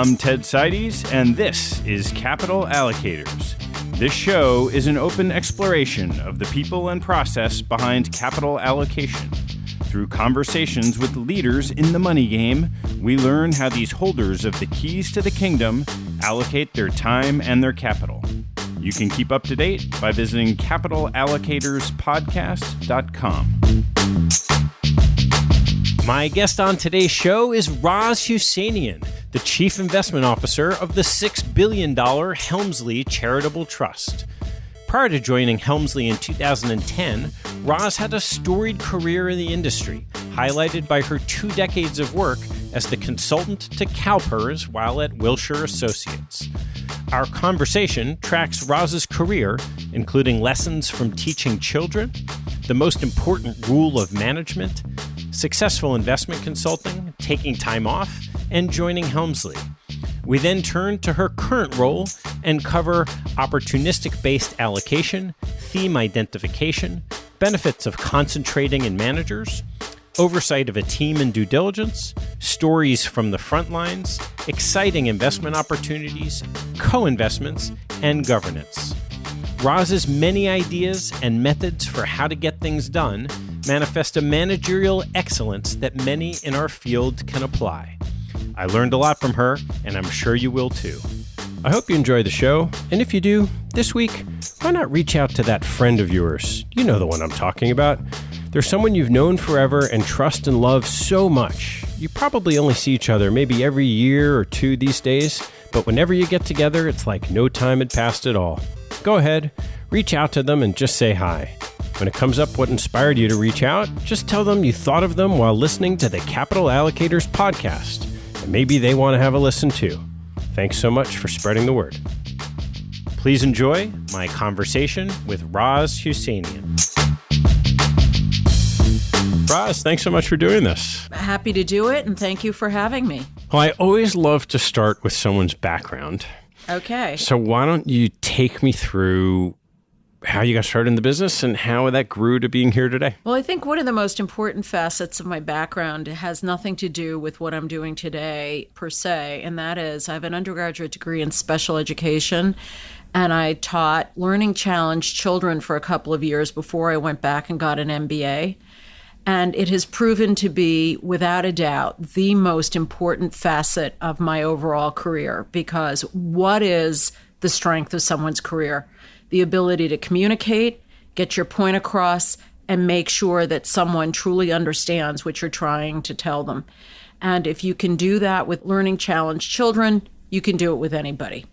I'm Ted Seides, and this is Capital Allocators. This show is an open exploration of the people and process behind capital allocation. Through conversations with leaders in the money game, we learn how these holders of the keys to the kingdom allocate their time and their capital. You can keep up to date by visiting capitalallocatorspodcast.com. My guest on today's show is Roz Hewsenian, the Chief Investment Officer of the $6 billion Helmsley Charitable Trust. Prior to joining Helmsley in 2010, Roz had a storied career in the industry, highlighted by her 2 decades of work as the consultant to CalPERS while at Wilshire Associates. Our conversation tracks Roz's career, including lessons from teaching children, the most important rule of management, successful investment consulting, taking time off, and joining Helmsley. We then turn to her current role and cover opportunistic-based allocation, theme identification, benefits of concentrating in managers, oversight of a team in due diligence, stories from the front lines, exciting investment opportunities, co-investments, and governance. Roz's many ideas and methods for how to get things done manifest a managerial excellence that many in our field can apply. I learned a lot from her, and I'm sure you will too. I hope you enjoy the show, and if you do, this week, why not reach out to that friend of yours? You know the one I'm talking about. There's someone you've known forever and trust and love so much. You probably only see each other maybe every year or two these days, but whenever you get together, it's like no time had passed at all. Go ahead, reach out to them and just say hi. When it comes up what inspired you to reach out, just tell them you thought of them while listening to the Capital Allocators podcast, and maybe they want to have a listen too. Thanks so much for spreading the word. Please enjoy my conversation with Roz Hewsenian. Roz, thanks so much for doing this. Happy to do it, and thank you for having me. Well, I always love to start with someone's background. Okay. So why don't you take me through how you got started in the business and how that grew to being here today? Well, I think one of the most important facets of my background has nothing to do with what I'm doing today per se, and that is I have an undergraduate degree in special education, and I taught learning challenged children for a couple of years before I went back and got an MBA. And it has proven to be, without a doubt, the most important facet of my overall career, because what is the strength of someone's career? The ability to communicate, get your point across, and make sure that someone truly understands what you're trying to tell them. And if you can do that with learning challenged children, you can do it with anybody.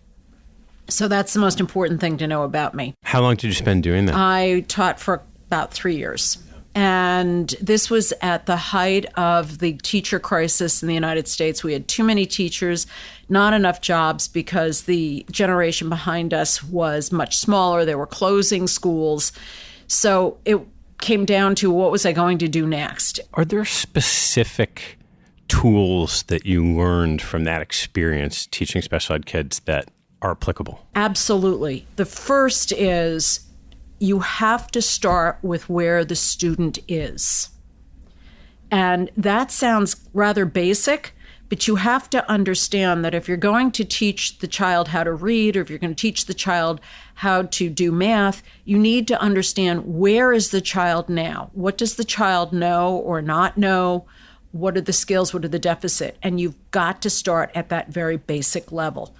So that's the most important thing to know about me. How long did you spend doing that? I taught for about 3 years. And this was at the height of the teacher crisis in the United States. We had too many teachers, not enough jobs because the generation behind us was much smaller. They were closing schools. So it came down to what was I going to do next? Are there specific tools that you learned from that experience teaching special ed kids that are applicable? Absolutely. The first is you have to start with where the student is. And that sounds rather basic, but you have to understand that if you're going to teach the child how to read, or if you're going to teach the child how to do math, you need to understand where is the child now? What does the child know or not know? What are the skills? What are the deficit? And you've got to start at that very basic level.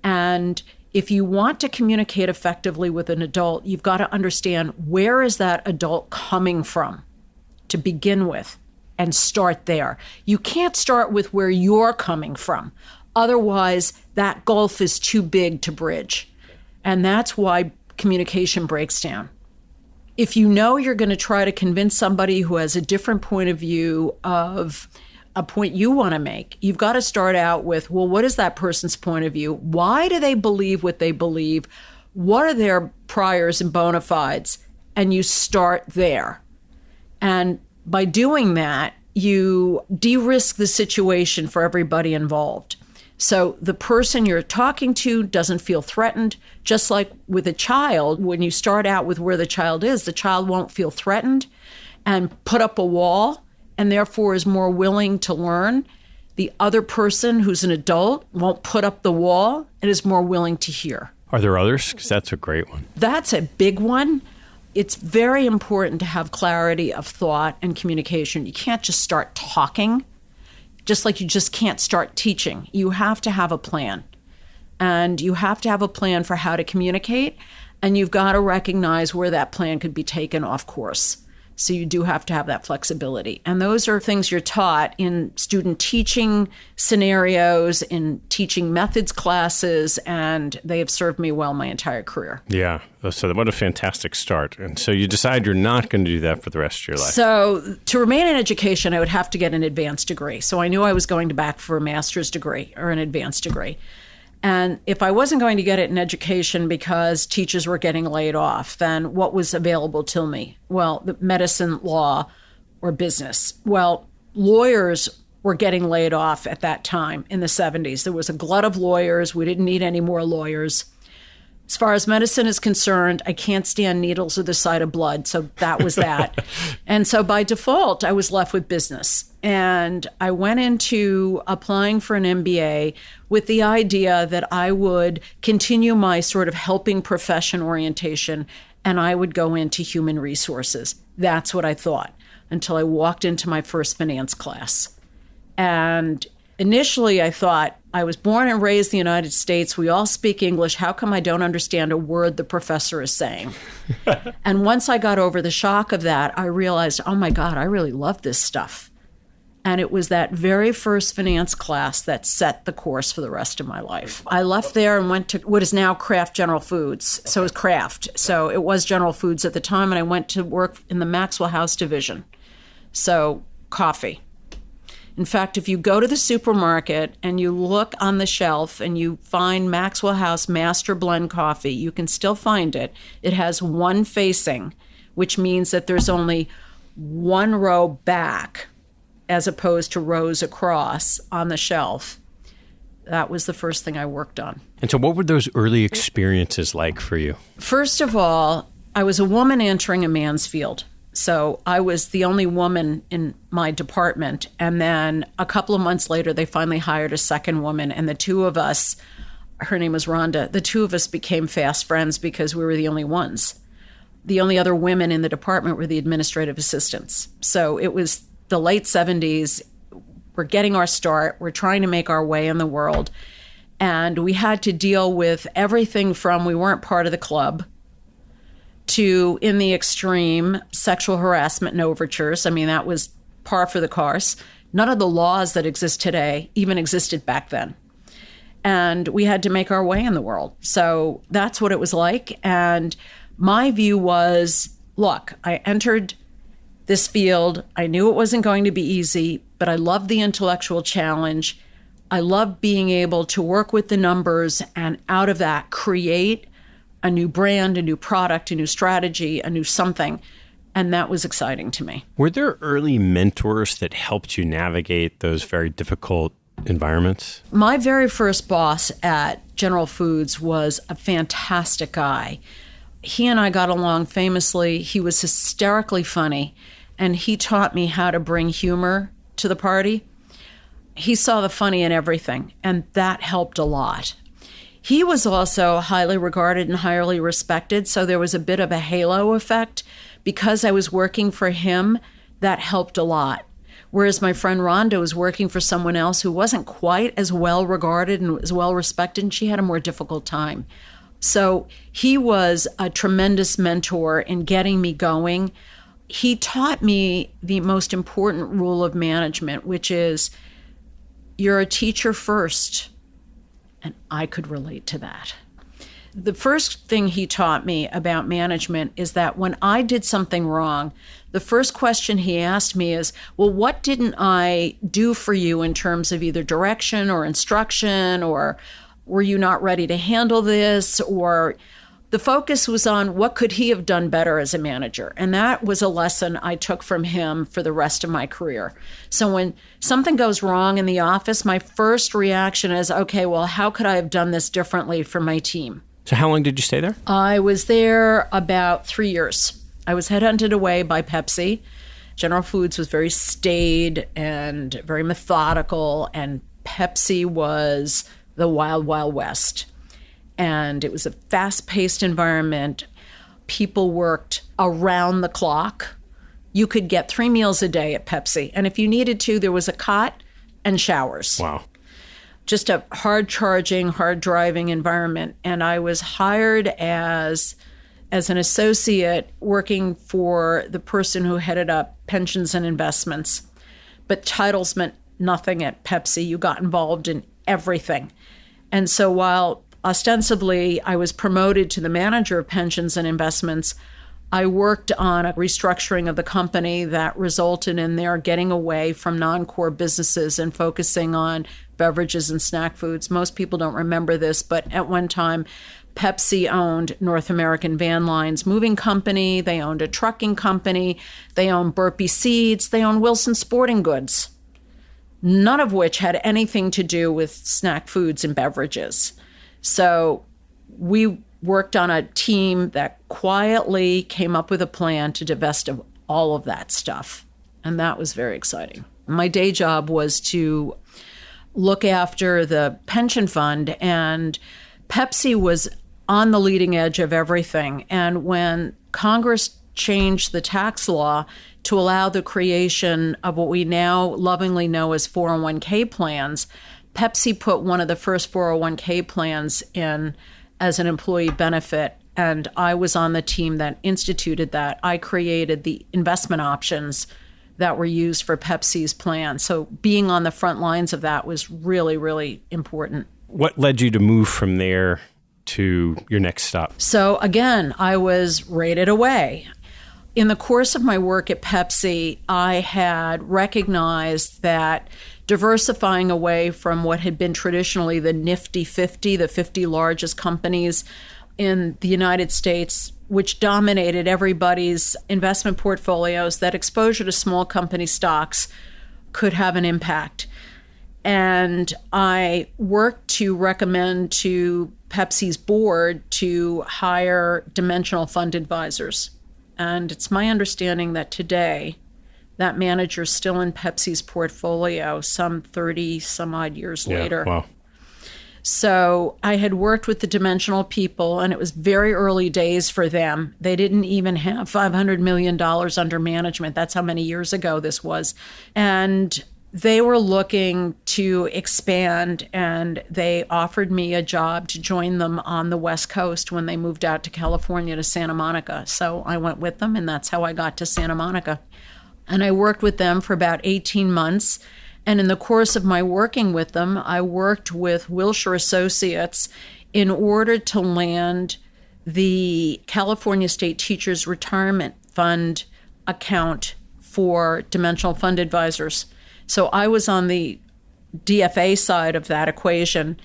And if you want to communicate effectively with an adult, you've got to understand where is that adult coming from to begin with and start there. You can't start with where you're coming from. Otherwise, that gulf is too big to bridge. And that's why communication breaks down. If you know you're going to try to convince somebody who has a different point of view of a point you want to make, you've got to start out with, well, what is that person's point of view? Why do they believe what they believe? What are their priors and bona fides? And you start there. And by doing that, you de-risk the situation for everybody involved. So the person you're talking to doesn't feel threatened. Just like with a child, when you start out with where the child is, the child won't feel threatened and put up a wall, and therefore is more willing to learn. the other person who's an adult won't put up the wall and is more willing to hear. Are there others? Because that's a great one. That's a big one. It's very important to have clarity of thought and communication. You can't just start talking, just like you just can't start teaching. You have to have a plan. And you have to have a plan for how to communicate, and you've got to recognize where that plan could be taken off course. So you do have to have that flexibility. And those are things you're taught in student teaching scenarios, in teaching methods classes, and they have served me well my entire career. Yeah. So what a fantastic start. And so you decide you're not going to do that for the rest of your life. So to remain in education, I would have to get an advanced degree. So I knew I was going back for a master's degree or an advanced degree. And if I wasn't going to get it in education because teachers were getting laid off, then what was available to me? Well, the medicine, law, or business. Well, lawyers were getting laid off at that time in the 70s. There was a glut of lawyers. We didn't need any more lawyers. As far as medicine is concerned, I can't stand needles or the sight of blood. So that was that. And so by default, I was left with business. And I went into applying for an MBA with the idea that I would continue my sort of helping profession orientation and I would go into human resources. That's what I thought until I walked into my first finance class. And initially, I thought, I was born and raised in the United States. We all speak English. How come I don't understand a word the professor is saying? And once I got over the shock of that, I realized, oh my God, I really love this stuff. And it was that very first finance class that set the course for the rest of my life. I left there and went to what is now Kraft General Foods. So it was Kraft. So it was General Foods at the time. And I went to work in the Maxwell House division. So coffee. In fact, if you go to the supermarket and you look on the shelf and you find Maxwell House Master Blend coffee, you can still find it. It has one facing, which means that there's only one row back as opposed to rows across on the shelf. That was the first thing I worked on. And so what were those early experiences like for you? First of all, I was a woman entering a man's field. So I was the only woman in my department. And then a couple of months later, they finally hired a second woman. And the two of us, her name was Rhonda, the two of us became fast friends because we were the only ones. The only other women in the department were the administrative assistants. So it was the late 70s. We're getting our start. We're trying to make our way in the world. And we had to deal with everything from we weren't part of the club to, in the extreme, sexual harassment and overtures. I mean, that was par for the course. None of the laws that exist today even existed back then. And we had to make our way in the world. So that's what it was like. And my view was, look, I entered this field. I knew it wasn't going to be easy, but I loved the intellectual challenge. I loved being able to work with the numbers and out of that create a new brand, a new product, a new strategy, a new something. And that was exciting to me. Were there early mentors that helped you navigate those very difficult environments? My very first boss at General Foods was a fantastic guy. He and I got along famously. He was hysterically funny, and he taught me how to bring humor to the party. He saw the funny in everything, and that helped a lot. He was also highly regarded and highly respected, so there was a bit of a halo effect. Because I was working for him, that helped a lot. Whereas my friend Rhonda was working for someone else who wasn't quite as well regarded and as well respected, and she had a more difficult time. So he was a tremendous mentor in getting me going. He taught me the most important rule of management, which is you're a teacher first. And I could relate to that. The first thing he taught me about management is that when I did something wrong, the first question he asked me is, well, what didn't I do for you in terms of either direction or instruction, or were you not ready to handle this? Or the focus was on what could he have done better as a manager. And that was a lesson I took from him for the rest of my career. So when something goes wrong in the office, my first reaction is, okay, well, how could I have done this differently for my team? So how long did you stay there? I was there about 3 years. I was headhunted away by Pepsi General Foods was very staid and very methodical, and Pepsi was the wild, wild west. And it was a fast-paced environment. People worked around the clock. You could get 3 meals a day at Pepsi. And if you needed to, there was a cot and showers. Wow. Just a hard-charging, hard-driving environment. And I was hired as an associate working for the person who headed up pensions and investments. But titles meant nothing at Pepsi. You got involved in everything. And so while ostensibly I was promoted to the manager of pensions and investments, I worked on a restructuring of the company that resulted in their getting away from non-core businesses and focusing on beverages and snack foods. Most people don't remember this, but at one time, Pepsi owned North American Van Lines Moving Company. They owned a trucking company. They owned Burpee Seeds. They owned Wilson Sporting Goods, none of which had anything to do with snack foods and beverages. So we worked on a team that quietly came up with a plan to divest of all of that stuff. And that was very exciting. My day job was to look after the pension fund, and Pepsi was on the leading edge of everything. And when Congress changed the tax law to allow the creation of what we now lovingly know as 401k plans, Pepsi put one of the first 401k plans in as an employee benefit, and I was on the team that instituted that. I created the investment options that were used for Pepsi's plan. So being on the front lines of that was really, really important. What led you to move from there to your next stop? So again, I was rated away. In the course of my work at Pepsi, I had recognized that diversifying away from what had been traditionally the Nifty 50, the 50 largest companies in the United States, which dominated everybody's investment portfolios, that exposure to small company stocks could have an impact. And I worked to recommend to Pepsi's board to hire dimensional fund advisors. And it's my understanding that today, that manager is still in Pepsi's portfolio some 30 some odd years later. Wow. So I had worked with the dimensional people, and it was very early days for them. They didn't even have $500 million under management. That's how many years ago this was. And they were looking to expand, and they offered me a job to join them on the West Coast when they moved out to California to Santa Monica. So I went with them, and that's how I got to Santa Monica. And I worked with them for about 18 months. And in the course of my working with them, I worked with Wilshire Associates in order to land the California State Teachers Retirement Fund account for dimensional fund advisors. So I was on the DFA side of that equation,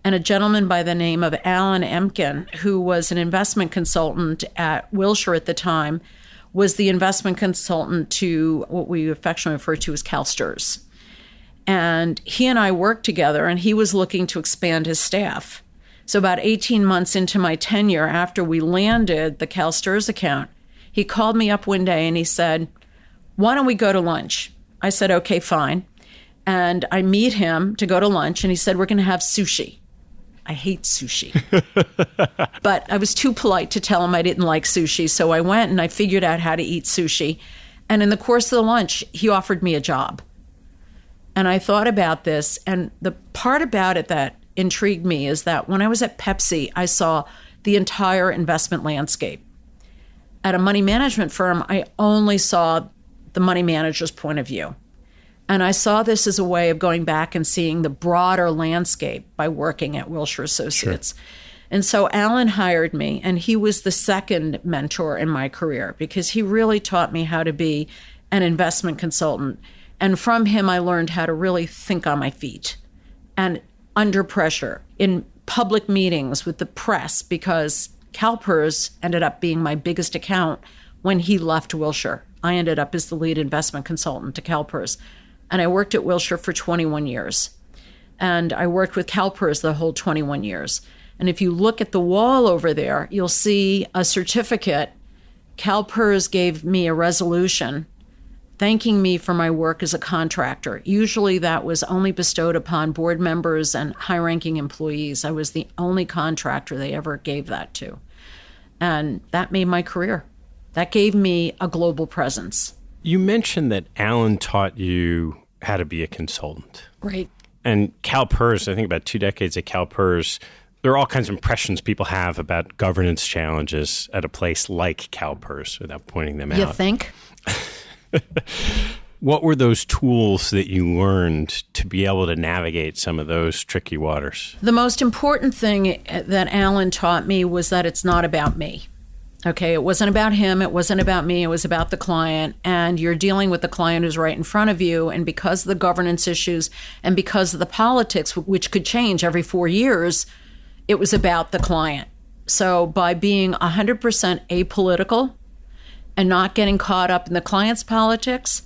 and a gentleman by the name of Alan Emkin, who was an investment consultant at Wilshire at the time, was the investment consultant to what we affectionately refer to as CalPERS. And he and I worked together, and he was looking to expand his staff. So about 18 months into my tenure, after we landed the CalPERS account, he called me up one day and he said, "Why don't we go to lunch?" I said, "Okay, fine." And I meet him to go to lunch, and he said, "We're going to have sushi." I hate sushi. But I was too polite to tell him I didn't like sushi. So I went and I figured out how to eat sushi. And in the course of the lunch, he offered me a job. And I thought about this. And the part about it that intrigued me is that when I was at Pepsi, I saw the entire investment landscape. At a money management firm, I only saw the money manager's point of view. And I saw this as a way of going back and seeing the broader landscape by working at Wilshire Associates. Sure. And so Alan hired me, and he was the second mentor in my career because he really taught me how to be an investment consultant. And from him, I learned how to really think on my feet and under pressure in public meetings with the press, because CalPERS ended up being my biggest account when he left Wilshire. I ended up as the lead investment consultant to CalPERS. And I worked at Wilshire for 21 years. And I worked with CalPERS the whole 21 years. And if you look at the wall over there, you'll see a certificate. CalPERS gave me a resolution thanking me for my work as a contractor. Usually that was only bestowed upon board members and high-ranking employees. I was the only contractor they ever gave that to. And that made my career. That gave me a global presence. You mentioned that Alan taught you how to be a consultant. Right. And CalPERS, I think about 2 decades at CalPERS, there are all kinds of impressions people have about governance challenges at a place like CalPERS without pointing them out. You think? What were those tools that you learned to be able to navigate some of those tricky waters? The most important thing that Alan taught me was that it's not about me. Okay, it wasn't about him, it wasn't about me, it was about the client. And you're dealing with the client who's right in front of you. And because of the governance issues and because of the politics, which could change every 4 years, it was about the client. So by being 100% apolitical and not getting caught up in the client's politics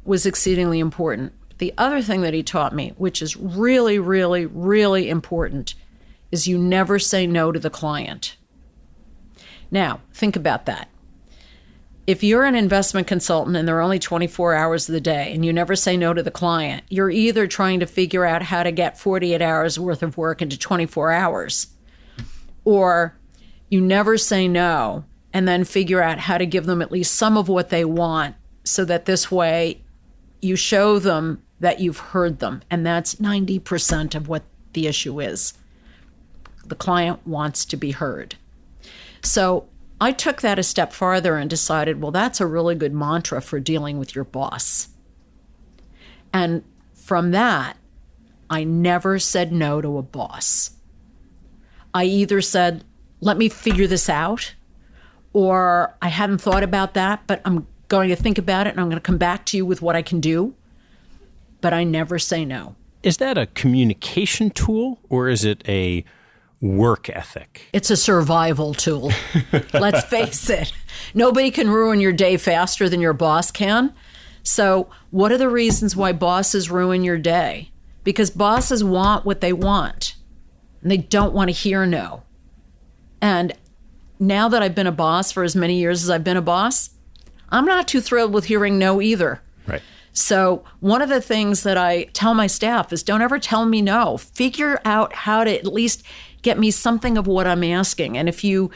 was exceedingly important. The other thing that he taught me, which is really, really, really important, is you never say no to the client. Now, think about that. If you're an investment consultant and there are only 24 hours of the day and you never say no to the client, you're either trying to figure out how to get 48 hours worth of work into 24 hours, or you never say no and then figure out how to give them at least some of what they want so that this way you show them that you've heard them. And that's 90% of what the issue is. The client wants to be heard. So I took that a step farther and decided, well, that's a really good mantra for dealing with your boss. And from that, I never said no to a boss. I either said, let me figure this out, or I hadn't thought about that, but I'm going to think about it and I'm going to come back to you with what I can do. But I never say no. Is that a communication tool or is it a work ethic? It's a survival tool. Let's face it. Nobody can ruin your day faster than your boss can. So what are the reasons why bosses ruin your day? Because bosses want what they want, and they don't want to hear no. And now that I've been a boss for as many years as I've been a boss, I'm not too thrilled with hearing no either. Right. So one of the things that I tell my staff is don't ever tell me no. Figure out how to at least get me something of what I'm asking. And if you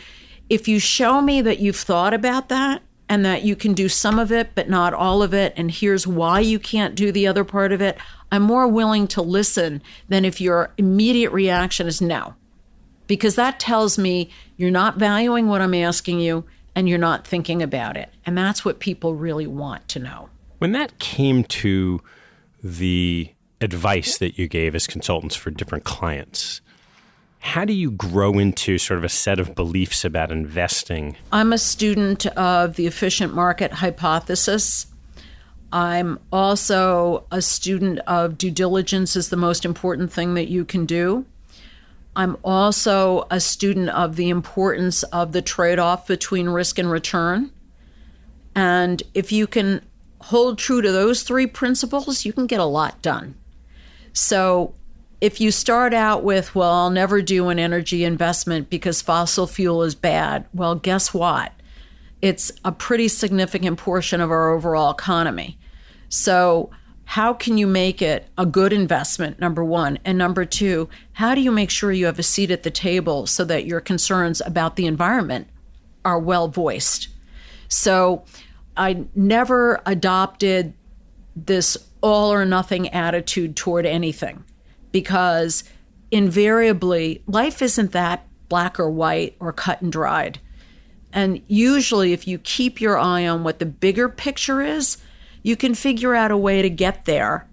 show me that you've thought about that and that you can do some of it, but not all of it, and here's why you can't do the other part of it, I'm more willing to listen than if your immediate reaction is no. Because that tells me you're not valuing what I'm asking you and you're not thinking about it. And that's what people really want to know. When that came to the advice that you gave as consultants for different clients, how do you grow into sort of a set of beliefs about investing? I'm a student of the efficient market hypothesis. I'm also a student of due diligence is the most important thing that you can do. I'm also a student of the importance of the trade-off between risk and return. And if you can hold true to those three principles, you can get a lot done. So if you start out with, well, I'll never do an energy investment because fossil fuel is bad, well, guess what? It's a pretty significant portion of our overall economy. So how can you make it a good investment, number one? And number two, how do you make sure you have a seat at the table so that your concerns about the environment are well voiced? So I never adopted this all or nothing attitude toward anything, because invariably life isn't that black or white or cut and dried. And usually if you keep your eye on what the bigger picture is, you can figure out a way to get there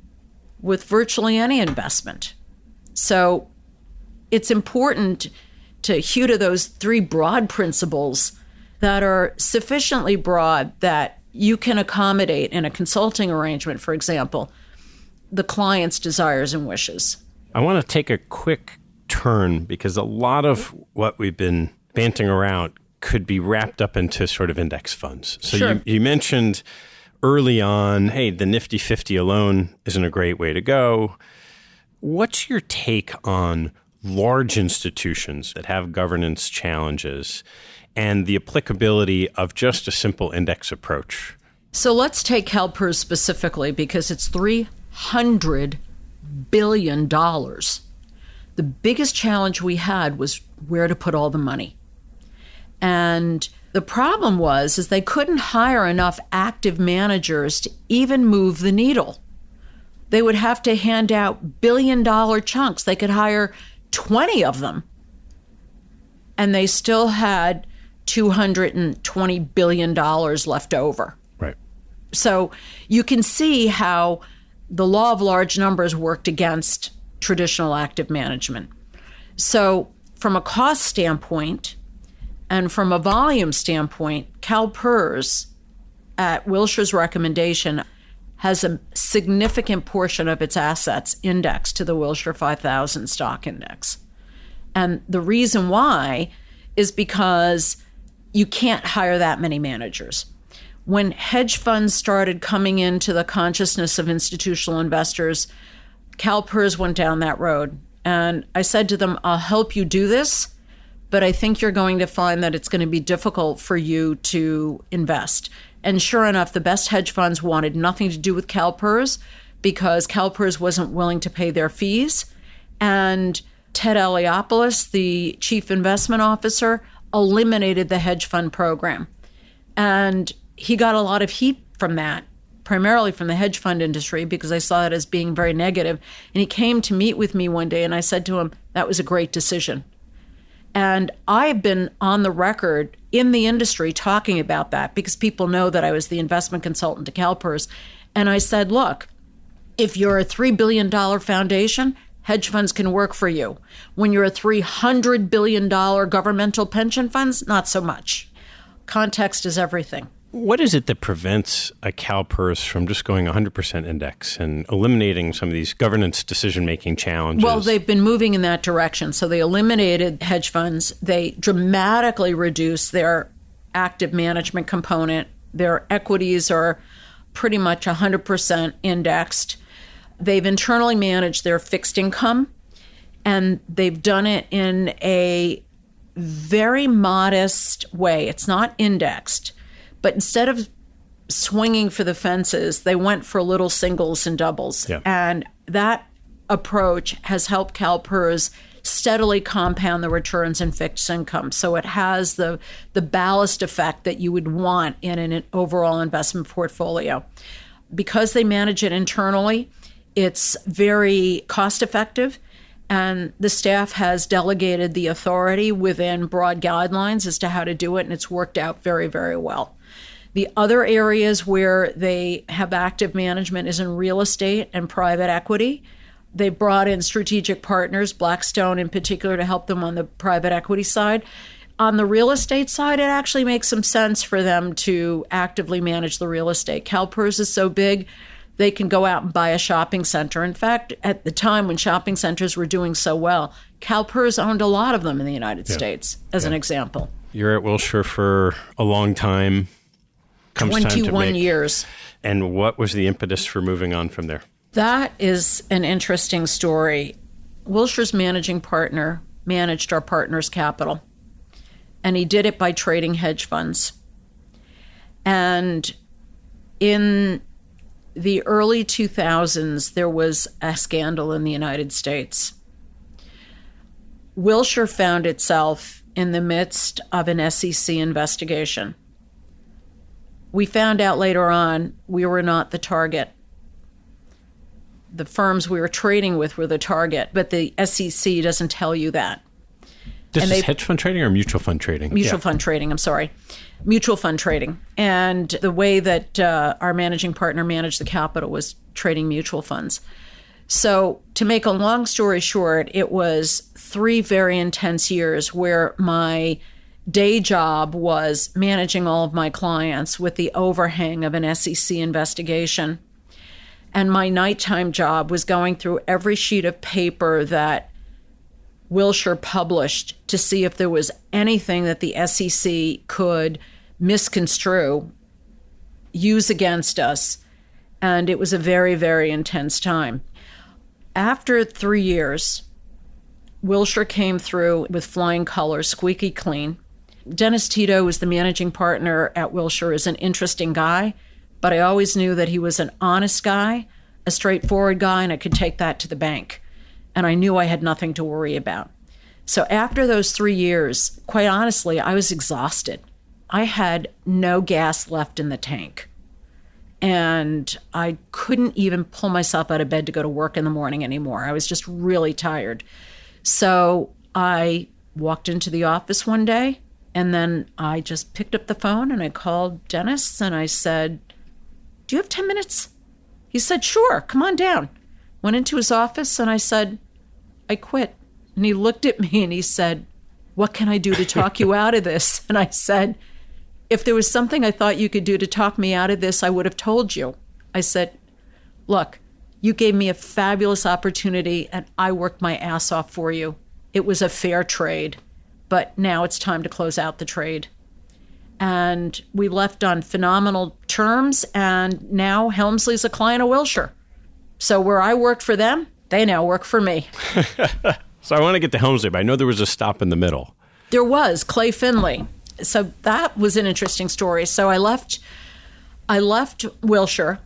with virtually any investment. So it's important to hew to those three broad principles that are sufficiently broad that you can accommodate in a consulting arrangement, for example, the client's desires and wishes. I want to take a quick turn because a lot of what we've been banting around could be wrapped up into sort of index funds. So Sure. you mentioned early on, hey, the Nifty 50 alone isn't a great way to go. What's your take on large institutions that have governance challenges and the applicability of just a simple index approach? So let's take CalPERS specifically because it's $300 billion. The biggest challenge we had was where to put all the money. And the problem was they couldn't hire enough active managers to even move the needle. They would have to hand out billion-dollar chunks. They could hire 20 of them, and they still had $220 billion left over. Right. So you can see how the law of large numbers worked against traditional active management. So from a cost standpoint and from a volume standpoint, CalPERS, at Wilshire's recommendation, has a significant portion of its assets indexed to the Wilshire 5000 stock index. And the reason why is because you can't hire that many managers. When hedge funds started coming into the consciousness of institutional investors, CalPERS went down that road. And I said to them, I'll help you do this, but I think you're going to find that it's going to be difficult for you to invest. And sure enough, the best hedge funds wanted nothing to do with CalPERS because CalPERS wasn't willing to pay their fees. And Ted Eliopoulos, the chief investment officer, eliminated the hedge fund program. And he got a lot of heat from that, primarily from the hedge fund industry, because I saw it as being very negative. And he came to meet with me one day, and I said to him, that was a great decision. And I've been on the record in the industry talking about that because people know that I was the investment consultant to CalPERS. And I said, look, if you're a $3 billion foundation, hedge funds can work for you. When you're a $300 billion governmental pension funds, not so much. Context is everything. What is it that prevents a CalPERS from just going 100% index and eliminating some of these governance decision-making challenges? Well, they've been moving in that direction. So they eliminated hedge funds. They dramatically reduced their active management component. Their equities are pretty much 100% indexed. They've internally managed their fixed income, and they've done it in a very modest way. It's not indexed. But instead of swinging for the fences, they went for little singles and doubles. Yeah. And that approach has helped CalPERS steadily compound the returns in fixed income. So it has the ballast effect that you would want in an overall investment portfolio. Because they manage it internally, it's very cost effective. And the staff has delegated the authority within broad guidelines as to how to do it, and it's worked out very, very well. The other areas where they have active management is in real estate and private equity. They brought in strategic partners, Blackstone in particular, to help them on the private equity side. On the real estate side, it actually makes some sense for them to actively manage the real estate. CalPERS is so big, they can go out and buy a shopping center. In fact, at the time when shopping centers were doing so well, CalPERS owned a lot of them in the United States, as an example. You're at Wilshire for a long time. 21 years. And what was the impetus for moving on from there? That is an interesting story. Wilshire's managing partner managed our partner's capital, and he did it by trading hedge funds. And in the early 2000s, there was a scandal in the United States. Wilshire found itself in the midst of an SEC investigation. We found out later on we were not the target. The firms we were trading with were the target, but the SEC doesn't tell you that. This is hedge fund trading or mutual fund trading? Mutual fund trading, I'm sorry. Mutual fund trading. And the way that our managing partner managed the capital was trading mutual funds. So to make a long story short, it was 3 very intense years where my day job was managing all of my clients with the overhang of an SEC investigation. And my nighttime job was going through every sheet of paper that Wilshire published to see if there was anything that the SEC could misconstrue, use against us. And it was a very, very intense time. After 3 years, Wilshire came through with flying colors, squeaky clean. Dennis Tito was the managing partner at Wilshire, is an interesting guy, but I always knew that he was an honest guy, a straightforward guy, and I could take that to the bank. And I knew I had nothing to worry about. So after those 3 years, quite honestly, I was exhausted. I had no gas left in the tank. And I couldn't even pull myself out of bed to go to work in the morning anymore. I was just really tired. So I walked into the office one day, and then I just picked up the phone and I called Dennis and I said, "Do you have 10 minutes? He said, "Sure, come on down." Went into his office and I said, "I quit." And he looked at me and he said, "What can I do to talk you out of this?" And I said, "If there was something I thought you could do to talk me out of this, I would have told you." I said, "Look, you gave me a fabulous opportunity and I worked my ass off for you. It was a fair trade, but now it's time to close out the trade." And we left on phenomenal terms, and now Helmsley's a client of Wilshire. So where I worked for them, they now work for me. So I want to get to Helmsley, but I know there was a stop in the middle. There was, Clay Finley. So that was an interesting story. So I left Wilshire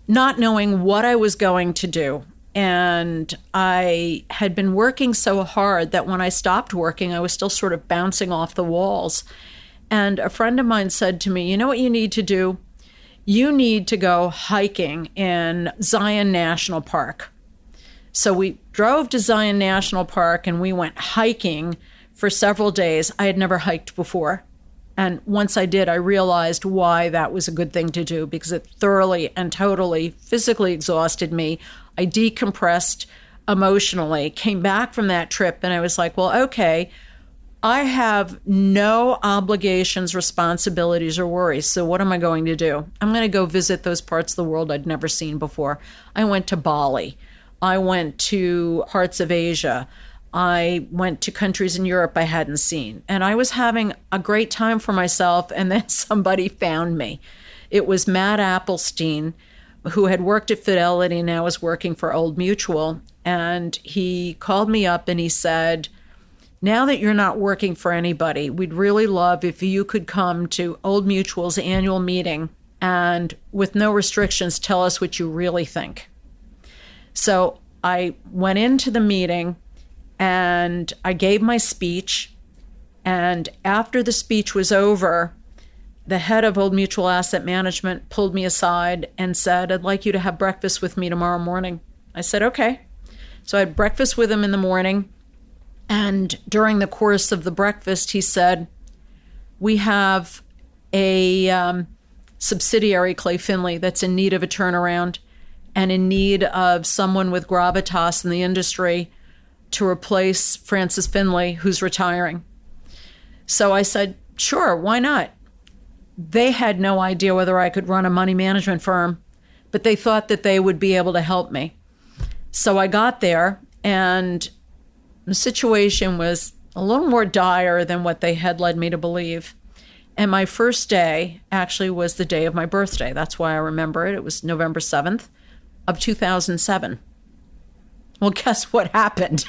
not knowing what I was going to do. And I had been working so hard that when I stopped working, I was still sort of bouncing off the walls. And a friend of mine said to me, "You know what you need to do? You need to go hiking in Zion National Park." So we drove to Zion National Park and we went hiking for several days. I had never hiked before. And once I did, I realized why that was a good thing to do, because it thoroughly and totally physically exhausted me. I decompressed emotionally, came back from that trip, and I was like, well, okay, I have no obligations, responsibilities, or worries. So what am I going to do? I'm going to go visit those parts of the world I'd never seen before. I went to Bali. I went to parts of Asia. I went to countries in Europe I hadn't seen. And I was having a great time for myself. And then somebody found me. It was Matt Applestein, who had worked at Fidelity and now was working for Old Mutual. And he called me up and he said, "Now that you're not working for anybody, we'd really love if you could come to Old Mutual's annual meeting and with no restrictions, tell us what you really think." So I went into the meeting and I gave my speech. And after the speech was over, the head of Old Mutual Asset Management pulled me aside and said, "I'd like you to have breakfast with me tomorrow morning." I said, "Okay." So I had breakfast with him in the morning. And during the course of the breakfast, he said, "We have a subsidiary, Clay Finley, that's in need of a turnaround and in need of someone with gravitas in the industry to replace Francis Finley, who's retiring." So I said, "Sure, why not?" They had no idea whether I could run a money management firm, but they thought that they would be able to help me. So I got there, and the situation was a little more dire than what they had led me to believe. And my first day actually was the day of my birthday. That's why I remember it. It was November 7th of 2007. Well, guess what happened?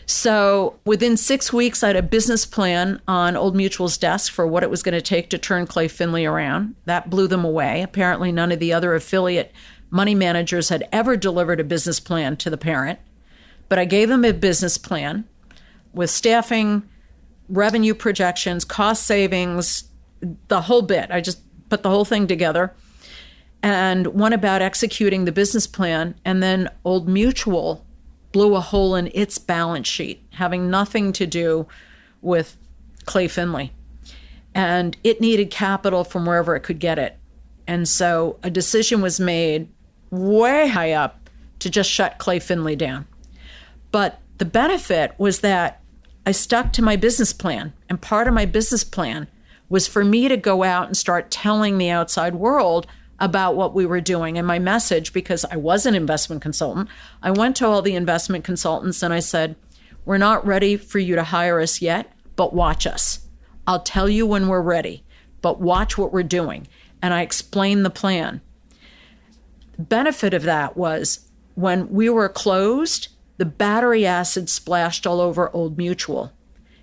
So within 6 weeks, I had a business plan on Old Mutual's desk for what it was going to take to turn Clay Finley around. That blew them away. Apparently, none of the other affiliate money managers had ever delivered a business plan to the parent. But I gave them a business plan with staffing, revenue projections, cost savings, the whole bit. I just put the whole thing together and went about executing the business plan. And then Old Mutual blew a hole in its balance sheet, having nothing to do with Clay Finley. And it needed capital from wherever it could get it. And so a decision was made way high up to just shut Clay Finley down. But the benefit was that I stuck to my business plan. And part of my business plan was for me to go out and start telling the outside world about what we were doing. And my message, because I was an investment consultant, I went to all the investment consultants and I said, "We're not ready for you to hire us yet, but watch us. I'll tell you when we're ready, but watch what we're doing." And I explained the plan. The benefit of that was when we were closed, the battery acid splashed all over Old Mutual.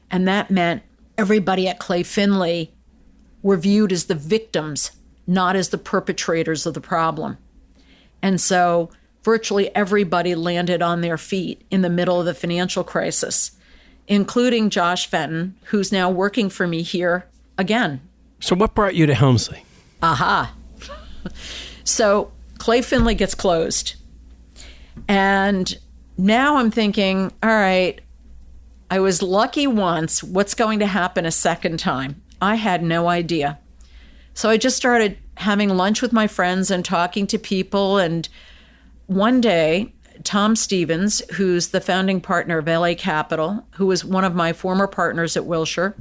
And that meant everybody at Clay Finley were viewed as the victims not as the perpetrators of the problem. And so virtually everybody landed on their feet in the middle of the financial crisis, including Josh Fenton, who's now working for me here again. So what brought you to Helmsley? Aha. So Clay Finley gets closed. And now I'm thinking, all right, I was lucky once. What's going to happen a second time? I had no idea. So I just started having lunch with my friends and talking to people. And one day, Tom Stevens, who's the founding partner of LA Capital, who was one of my former partners at Wilshire,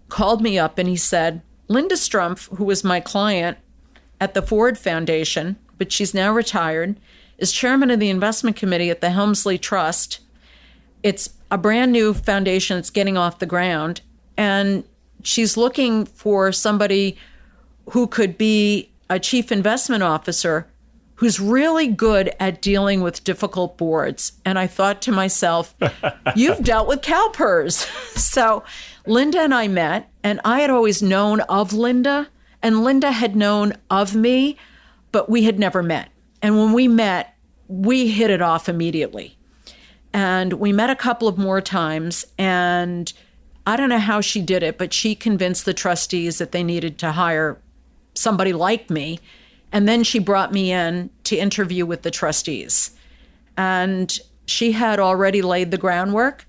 called me up and he said, Linda Strumpf, who was my client at the Ford Foundation, but she's now retired, is chairman of the investment committee at the Helmsley Trust. It's a brand new foundation that's getting off the ground, and she's looking for somebody who could be a chief investment officer who's really good at dealing with difficult boards. And I thought to myself, you've dealt with CalPERS. So Linda and I met, and I had always known of Linda, and Linda had known of me, but we had never met. And when we met, we hit it off immediately. And we met a couple of more times, and I don't know how she did it, but she convinced the trustees that they needed to hire somebody like me. And then she brought me in to interview with the trustees. And she had already laid the groundwork.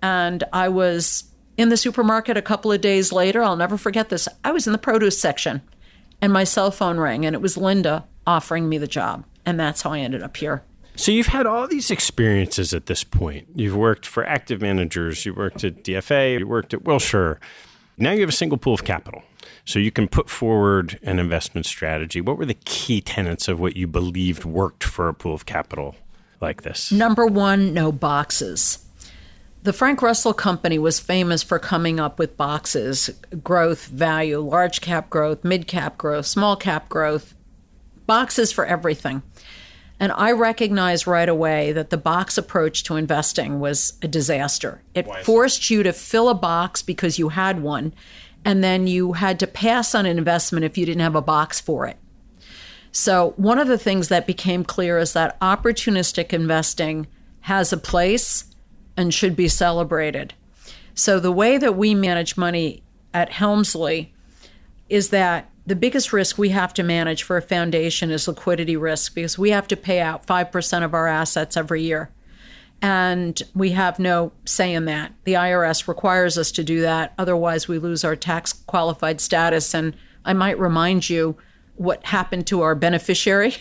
And I was in the supermarket a couple of days later. I'll never forget this. I was in the produce section, and my cell phone rang, and it was Linda offering me the job. And that's how I ended up here. So you've had all these experiences at this point. You've worked for active managers, you worked at DFA, you worked at Wilshire. Now you have a single pool of capital. So you can put forward an investment strategy. What were the key tenets of what you believed worked for a pool of capital like this? Number one, no boxes. The Frank Russell Company was famous for coming up with boxes: growth, value, large cap growth, mid cap growth, small cap growth, boxes for everything. And I recognized right away that the box approach to investing was a disaster. It forced you to fill a box because you had one, and then you had to pass on an investment if you didn't have a box for it. So one of the things that became clear is that opportunistic investing has a place and should be celebrated. So the way that we manage money at Helmsley is that the biggest risk we have to manage for a foundation is liquidity risk, because we have to pay out 5% of our assets every year. And we have no say in that. The IRS requires us to do that. Otherwise, we lose our tax qualified status. And I might remind you what happened to our beneficiary.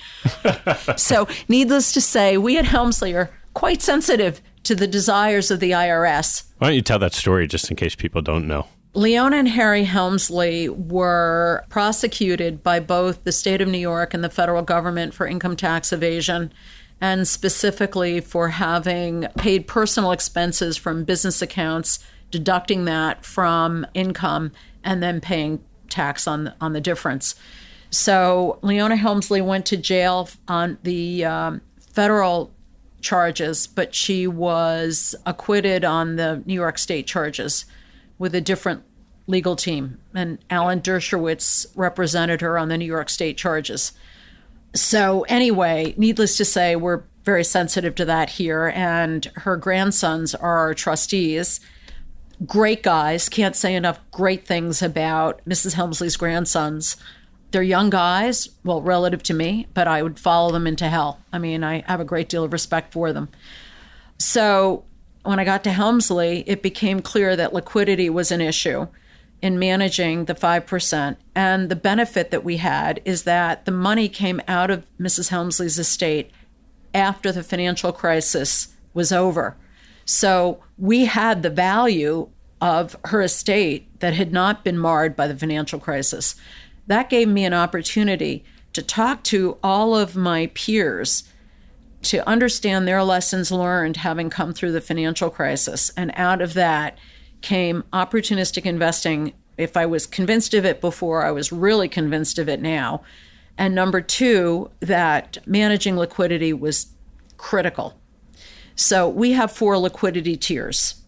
So needless to say, we at Helmsley are quite sensitive to the desires of the IRS. Why don't you tell that story just in case people don't know? Leona and Harry Helmsley were prosecuted by both the state of New York and the federal government for income tax evasion, and specifically for having paid personal expenses from business accounts, deducting that from income, and then paying tax on the difference. So Leona Helmsley went to jail on the federal charges, but she was acquitted on the New York state charges with a different legal team. And Alan Dershowitz represented her on the New York state charges. So anyway, needless to say, we're very sensitive to that here. And her grandsons are our trustees. Great guys. Can't say enough great things about Mrs. Helmsley's grandsons. They're young guys, well, relative to me, but I would follow them into hell. I mean, I have a great deal of respect for them. So when I got to Helmsley, it became clear that liquidity was an issue in managing the 5%. And the benefit that we had is that the money came out of Mrs. Helmsley's estate after the financial crisis was over. So we had the value of her estate that had not been marred by the financial crisis. That gave me an opportunity to talk to all of my peers to understand their lessons learned having come through the financial crisis. And out of that came opportunistic investing. If I was convinced of it before, I was really convinced of it now. And number two, that managing liquidity was critical. So we have 4 liquidity tiers: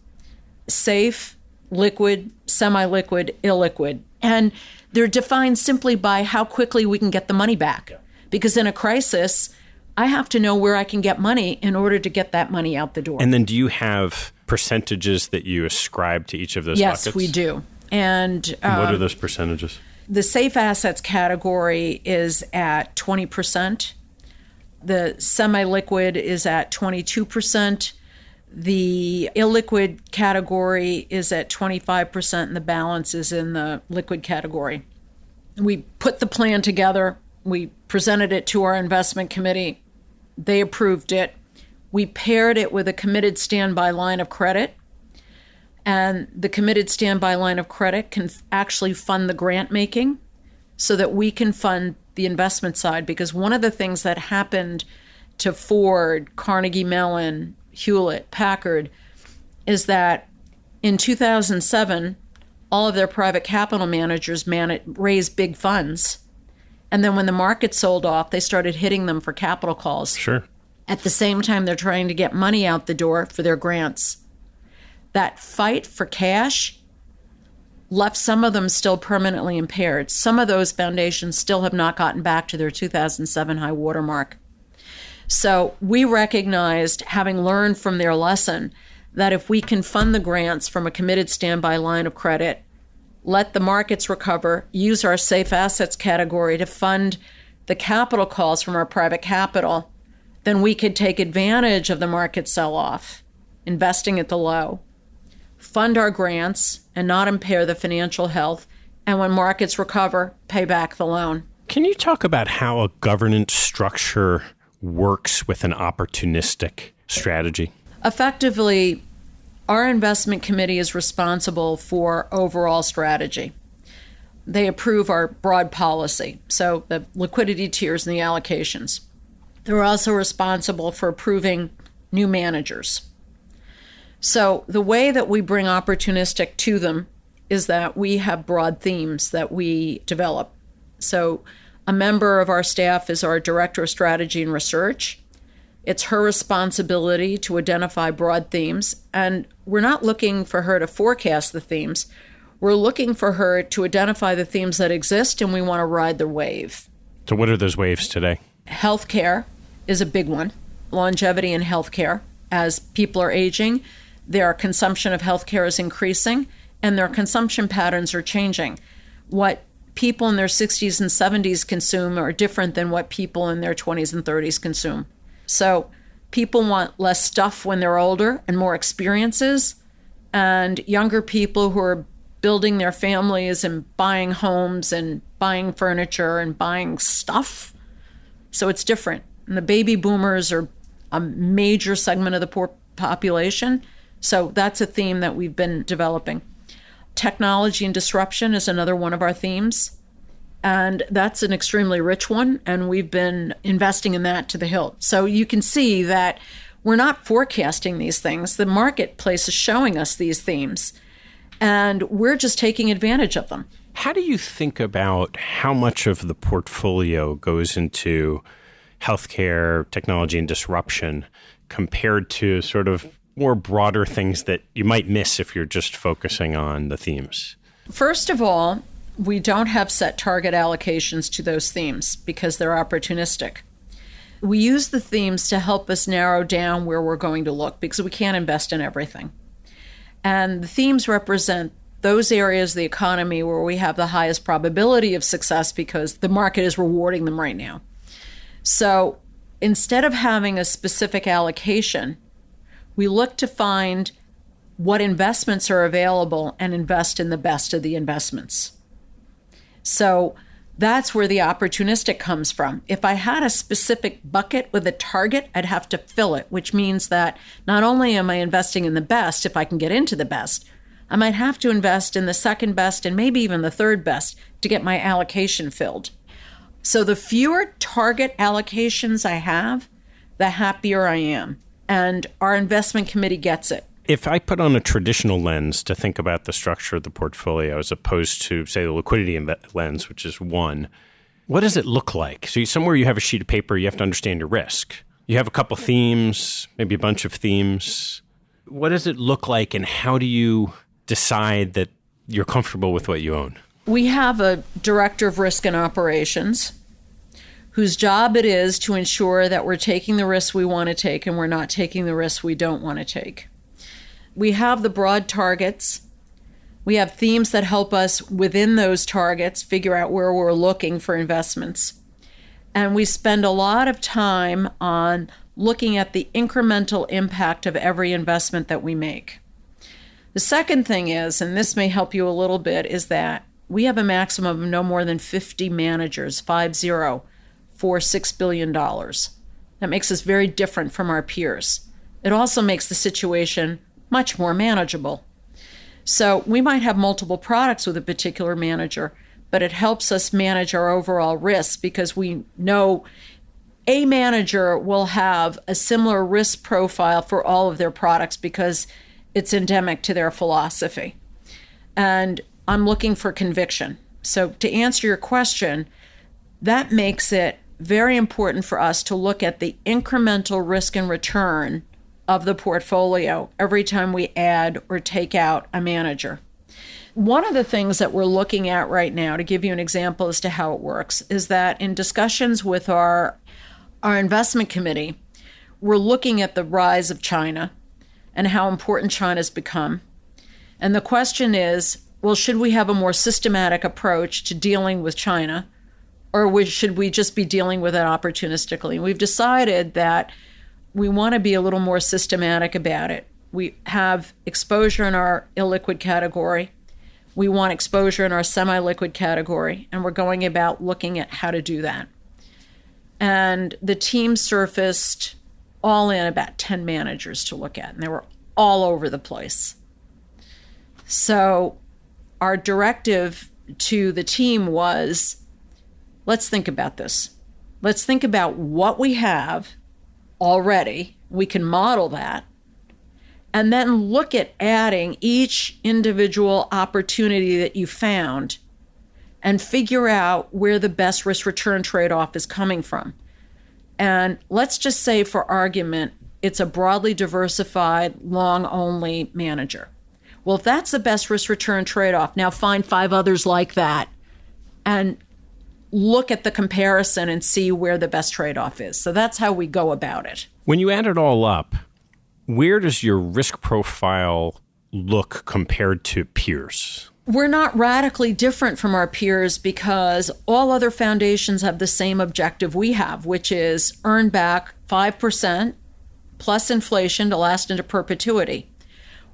safe, liquid, semi-liquid, illiquid. And They're defined simply by how quickly we can get the money back. Because in a crisis, I have to know where I can get money in order to get that money out the door. And then do you have percentages that you ascribe to each of those buckets? Yes, we do. And what are those percentages? The safe assets category is at 20%. The semi-liquid is at 22%. The illiquid category is at 25%, and the balance is in the liquid category. We put the plan together. We presented it to our investment committee. They approved it. We paired it with a committed standby line of credit. And the committed standby line of credit can actually fund the grant making so that we can fund the investment side. Because one of the things that happened to Ford, Carnegie Mellon, Hewlett, Packard, is that in 2007, all of their private capital managers raised big funds. And then when the market sold off, they started hitting them for capital calls. Sure. At the same time, they're trying to get money out the door for their grants. That fight for cash left some of them still permanently impaired. Some of those foundations still have not gotten back to their 2007 high watermark. So we recognized, having learned from their lesson, that if we can fund the grants from a committed standby line of credit, let the markets recover, use our safe assets category to fund the capital calls from our private capital, then we could take advantage of the market sell-off, investing at the low, fund our grants and not impair the financial health, and when markets recover, pay back the loan. Can you talk about how a governance structure works with an opportunistic strategy? Effectively, our investment committee is responsible for overall strategy. They approve our broad policy, so the liquidity tiers and the allocations. They're also responsible for approving new managers. So the way that we bring opportunistic to them is that we have broad themes that we develop. So a member of our staff is our Director of Strategy and Research. It's her responsibility to identify broad themes, and we're not looking for her to forecast the themes. We're looking for her to identify the themes that exist, and we want to ride the wave. So what are those waves today? Healthcare is a big one. Longevity in healthcare. As people are aging, their consumption of healthcare is increasing, and their consumption patterns are changing. What people in their 60s and 70s consume are different than what people in their 20s and 30s consume. So people want less stuff when they're older and more experiences, and younger people who are building their families and buying homes and buying furniture and buying stuff. So it's different. And the baby boomers are a major segment of the poor population. So that's a theme that we've been developing. Technology and disruption is another one of our themes. And that's an extremely rich one. And we've been investing in that to the hilt. So you can see that we're not forecasting these things. The marketplace is showing us these themes. And we're just taking advantage of them. How do you think about how much of the portfolio goes into healthcare, technology, and disruption compared to sort of more broader things that you might miss if you're just focusing on the themes? First of all, we don't have set target allocations to those themes because they're opportunistic. We use the themes to help us narrow down where we're going to look because we can't invest in everything. And the themes represent those areas of the economy where we have the highest probability of success because the market is rewarding them right now. So instead of having a specific allocation, we look to find what investments are available and invest in the best of the investments. So that's where the opportunistic comes from. If I had a specific bucket with a target, I'd have to fill it, which means that not only am I investing in the best, if I can get into the best, I might have to invest in the second best and maybe even the third best to get my allocation filled. So the fewer target allocations I have, the happier I am. And our investment committee gets it. If I put on a traditional lens to think about the structure of the portfolio as opposed to, say, the liquidity lens, which is one, what does it look like? So somewhere you have a sheet of paper, you have to understand your risk. You have a couple themes, maybe a bunch of themes. What does it look like and how do you decide that you're comfortable with what you own? We have a director of risk and operations whose job it is to ensure that we're taking the risks we want to take and we're not taking the risks we don't want to take. We have the broad targets. We have themes that help us within those targets figure out where we're looking for investments. And we spend a lot of time on looking at the incremental impact of every investment that we make. The second thing is, and this may help you a little bit, is that we have a maximum of no more than 50 managers, 50, for $6 billion. That makes us very different from our peers. It also makes the situation much more manageable. So we might have multiple products with a particular manager, but it helps us manage our overall risks because we know a manager will have a similar risk profile for all of their products because it's endemic to their philosophy. And I'm looking for conviction. So to answer your question, that makes it very important for us to look at the incremental risk and return of the portfolio every time we add or take out a manager. One of the things that we're looking at right now, to give you an example as to how it works, is that in discussions with our investment committee, we're looking at the rise of China and how important China's become. And the question is, well, should we have a more systematic approach to dealing with China, or should we just be dealing with it opportunistically? And we've decided that we want to be a little more systematic about it. We have exposure in our illiquid category. We want exposure in our semi-liquid category, and we're going about looking at how to do that. And the team surfaced all in about 10 managers to look at, and they were all over the place. So our directive to the team was, let's think about this. Let's think about what we have already. We can model that. And then look at adding each individual opportunity that you found and figure out where the best risk-return trade-off is coming from. And let's just say, for argument, it's a broadly diversified, long-only manager. Well, if that's the best risk-return trade-off, now find 5 others like that and look at the comparison and see where the best trade-off is. So that's how we go about it. When you add it all up, where does your risk profile look compared to peers? We're not radically different from our peers because all other foundations have the same objective we have, which is earn back 5% plus inflation to last into perpetuity.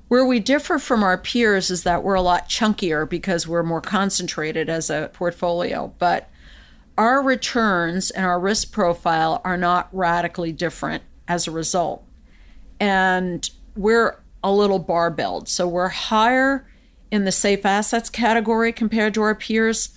Where we differ from our peers is that we're a lot chunkier because we're more concentrated as a portfolio. But our returns and our risk profile are not radically different as a result. And we're a little barbelled. So we're higher in the safe assets category compared to our peers.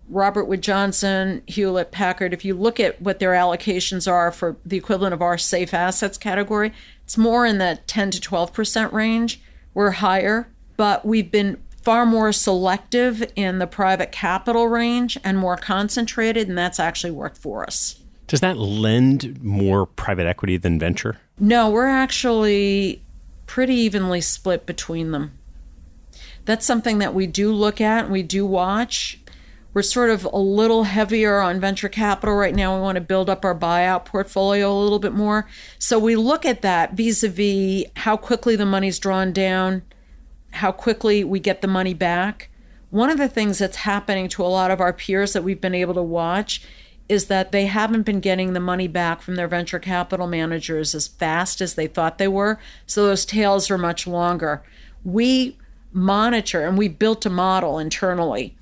Robert Wood Johnson, Hewlett Packard, if you look at what their allocations are for the equivalent of our safe assets category, it's more in the 10 to 12% range. We're higher, but we've been far more selective in the private capital range and more concentrated, and that's actually worked for us. Does that lend more private equity than venture? No, we're actually pretty evenly split between them. That's something that we do look at and we do watch. We're sort of a little heavier on venture capital right now. We want to build up our buyout portfolio a little bit more. So we look at that vis-a-vis how quickly the money's drawn down, how quickly we get the money back. One of the things that's happening to a lot of our peers that we've been able to watch is that they haven't been getting the money back from their venture capital managers as fast as they thought they were. So those tails are much longer. We monitor, and we built a model internally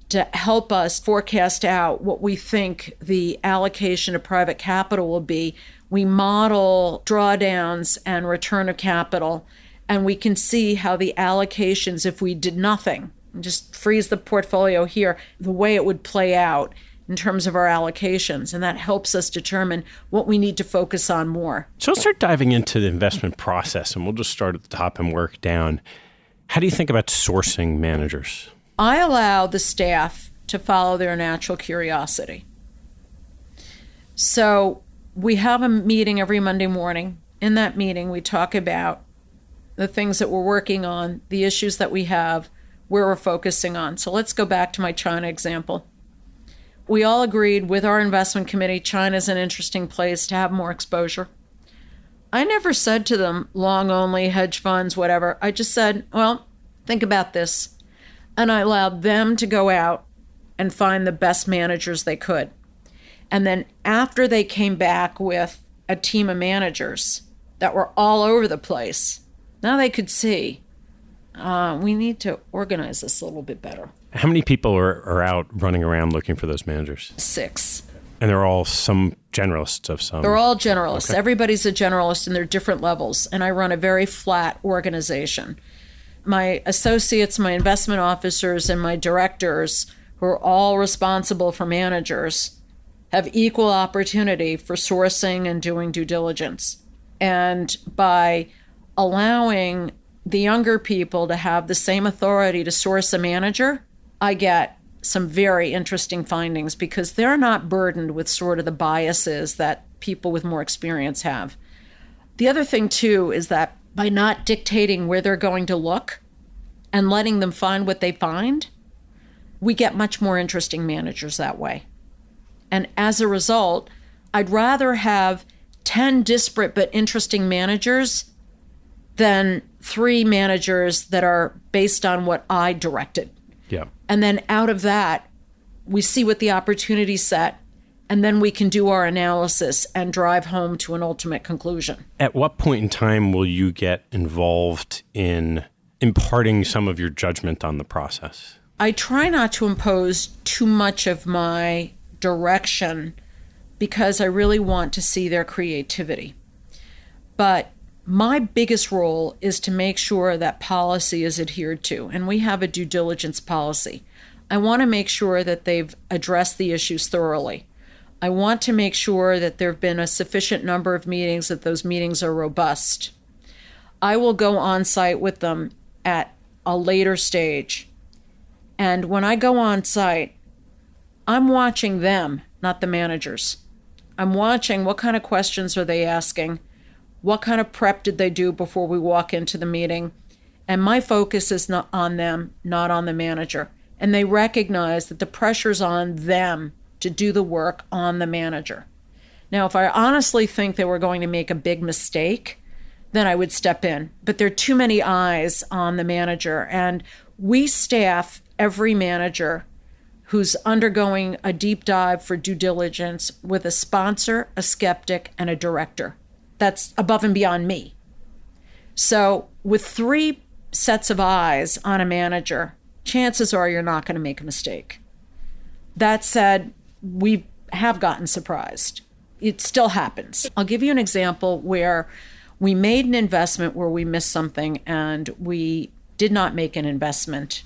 to help us forecast out what we think the allocation of private capital will be. We model drawdowns and return of capital, and we can see how the allocations, if we did nothing, just freeze the portfolio here, the way it would play out in terms of our allocations. And that helps us determine what we need to focus on more. So let's start diving into the investment process, and we'll just start at the top and work down. How do you think about sourcing managers? I allow the staff to follow their natural curiosity. So we have a meeting every Monday morning. In that meeting, we talk about the things that we're working on, the issues that we have, where we're focusing on. So let's go back to my China example. We all agreed with our investment committee, China's an interesting place to have more exposure. I never said to them, long only, hedge funds, whatever. I just said, well, think about this. And I allowed them to go out and find the best managers they could. And then after they came back with a team of managers that were all over the place, now they could see, we need to organize this a little bit better. How many people are out running around looking for those managers? 6. And they're all some generalists of some? They're all generalists. Okay. Everybody's a generalist in their different levels. And I run a very flat organization. My associates, my investment officers, and my directors, who are all responsible for managers, have equal opportunity for sourcing and doing due diligence. And by allowing the younger people to have the same authority to source a manager, I get some very interesting findings because they're not burdened with sort of the biases that people with more experience have. The other thing, too, is that by not dictating where they're going to look and letting them find what they find, we get much more interesting managers that way. And as a result, I'd rather have 10 disparate but interesting managers than 3 managers that are based on what I directed. Yeah. And then out of that, we see what the opportunity set, and then we can do our analysis and drive home to an ultimate conclusion. At what point in time will you get involved in imparting some of your judgment on the process? I try not to impose too much of my direction because I really want to see their creativity. But my biggest role is to make sure that policy is adhered to, and we have a due diligence policy. I want to make sure that they've addressed the issues thoroughly. I want to make sure that there have been a sufficient number of meetings, that those meetings are robust. I will go on site with them at a later stage. And when I go on site, I'm watching them, not the managers. I'm watching what kind of questions are they asking, what kind of prep did they do before we walk into the meeting? And my focus is not on them, not on the manager. And they recognize that the pressure's on them to do the work on the manager. Now, if I honestly think they were going to make a big mistake, then I would step in. But there are too many eyes on the manager. And we staff every manager who's undergoing a deep dive for due diligence with a sponsor, a skeptic, and a director. That's above and beyond me. So with 3 sets of eyes on a manager, chances are you're not going to make a mistake. That said, we have gotten surprised. It still happens. I'll give you an example where we made an investment where we missed something and we did not make an investment.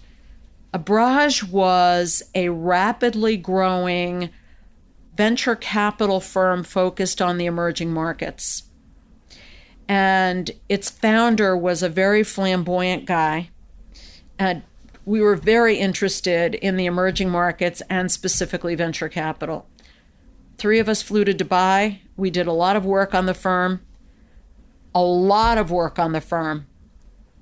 Abraj was a rapidly growing venture capital firm focused on the emerging markets. And its founder was a very flamboyant guy. And we were very interested in the emerging markets and specifically venture capital. 3 of us flew to Dubai. We did a lot of work on the firm.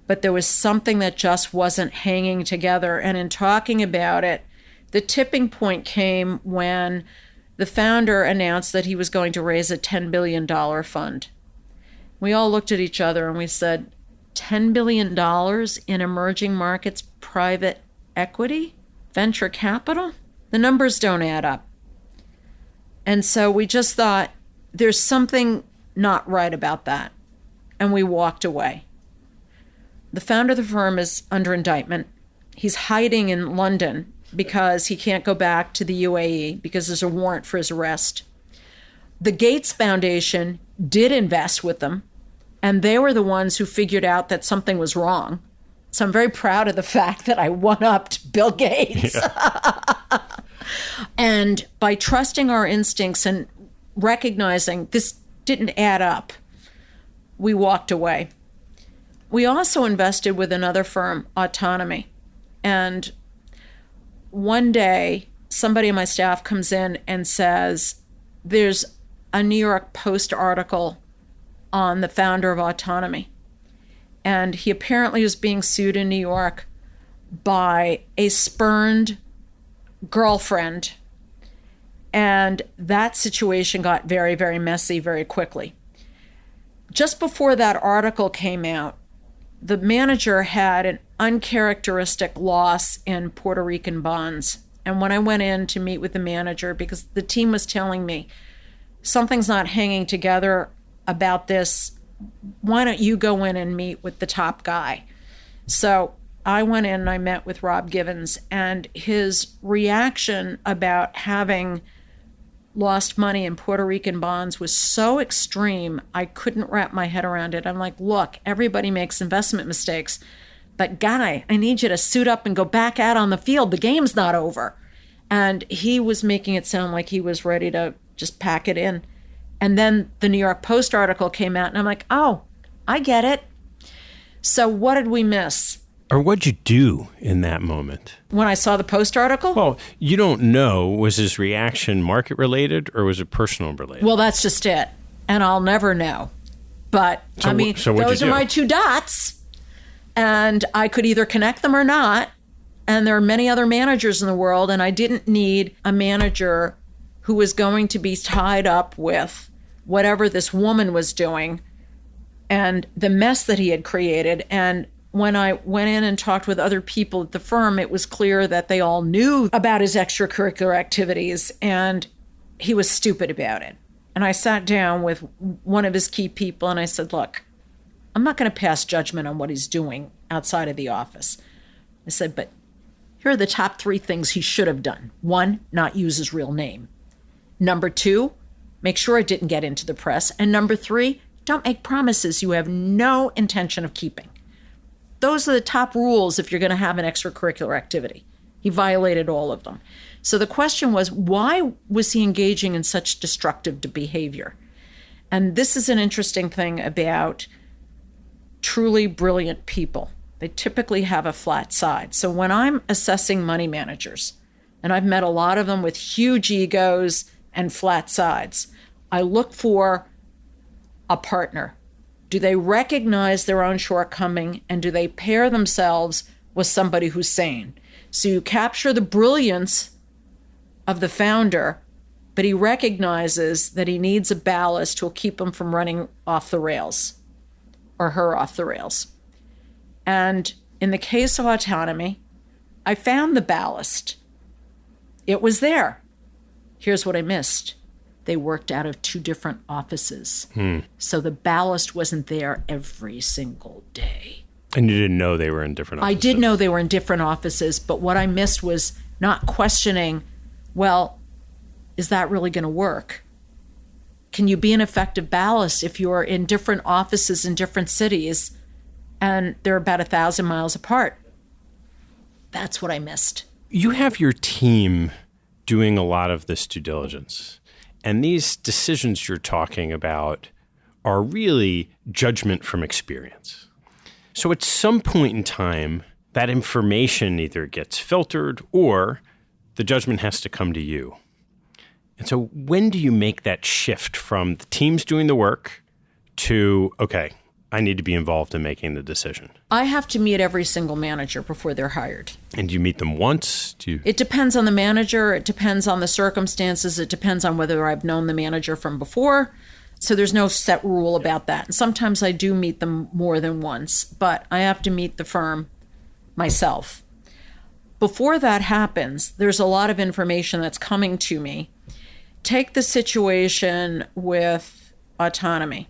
But there was something that just wasn't hanging together. And in talking about it, the tipping point came when the founder announced that he was going to raise a $10 billion fund. We all looked at each other and we said, $10 billion in emerging markets, private equity, venture capital? The numbers don't add up. And so we just thought, there's something not right about that. And we walked away. The founder of the firm is under indictment. He's hiding in London because he can't go back to the UAE because there's a warrant for his arrest. The Gates Foundation did invest with them, and they were the ones who figured out that something was wrong. So I'm very proud of the fact that I one-upped Bill Gates. Yeah. And by trusting our instincts and recognizing this didn't add up, we walked away. We also invested with another firm, Autonomy. And one day, somebody on my staff comes in and says, there's a New York Post article on the founder of Autonomy. And he apparently was being sued in New York by a spurned girlfriend. And that situation got very, very messy very quickly. Just before that article came out, the manager had an uncharacteristic loss in Puerto Rican bonds. And when I went in to meet with the manager, because the team was telling me, something's not hanging together about this, why don't you go in and meet with the top guy? So I went in and I met with Rob Givens, and his reaction about having lost money in Puerto Rican bonds was so extreme, I couldn't wrap my head around it. I'm like, look, everybody makes investment mistakes, but guy, I need you to suit up and go back out on the field. The game's not over. And he was making it sound like he was ready to just pack it in. And then the New York Post article came out, and I'm like, oh, I get it. So what did we miss? Or what'd you do in that moment? When I saw the Post article? Well, you don't know, was his reaction market related or was it personal related? Well, that's just it. And I'll never know. But, so those are my two dots. And I could either connect them or not. And there are many other managers in the world, and I didn't need a manager who was going to be tied up with whatever this woman was doing and the mess that he had created. And when I went in and talked with other people at the firm, it was clear that they all knew about his extracurricular activities, and he was stupid about it. And I sat down with one of his key people and I said, look, I'm not going to pass judgment on what he's doing outside of the office. I said, but here are the top 3 things he should have done. 1, not use his real name. Number 2, make sure it didn't get into the press. And number 3, don't make promises you have no intention of keeping. Those are the top rules if you're going to have an extracurricular activity. He violated all of them. So the question was, why was he engaging in such destructive behavior? And this is an interesting thing about truly brilliant people. They typically have a flat side. So when I'm assessing money managers, and I've met a lot of them with huge egos and flat sides, I look for a partner. Do they recognize their own shortcoming, and do they pair themselves with somebody who's sane? So you capture the brilliance of the founder, but he recognizes that he needs a ballast who will keep him from running off the rails or her off the rails. And in the case of autonomy, I found the ballast. It was there. Here's what I missed. They worked out of 2 different offices. So the ballast wasn't there every single day. And you didn't know they were in different offices? I did know they were in different offices, but what I missed was not questioning, well, is that really going to work? Can you be an effective ballast if you're in different offices in different cities and they're about 1,000 miles apart? That's what I missed. You have your team doing a lot of this due diligence. And these decisions you're talking about are really judgment from experience. So at some point in time, that information either gets filtered or the judgment has to come to you. And so when do you make that shift from the team's doing the work to, okay, I need to be involved in making the decision? I have to meet every single manager before they're hired. And do you meet them once? It depends on the manager. It depends on the circumstances. It depends on whether I've known the manager from before. So there's no set rule about that. And sometimes I do meet them more than once, but I have to meet the firm myself. Before that happens, there's a lot of information that's coming to me. Take the situation with autonomy.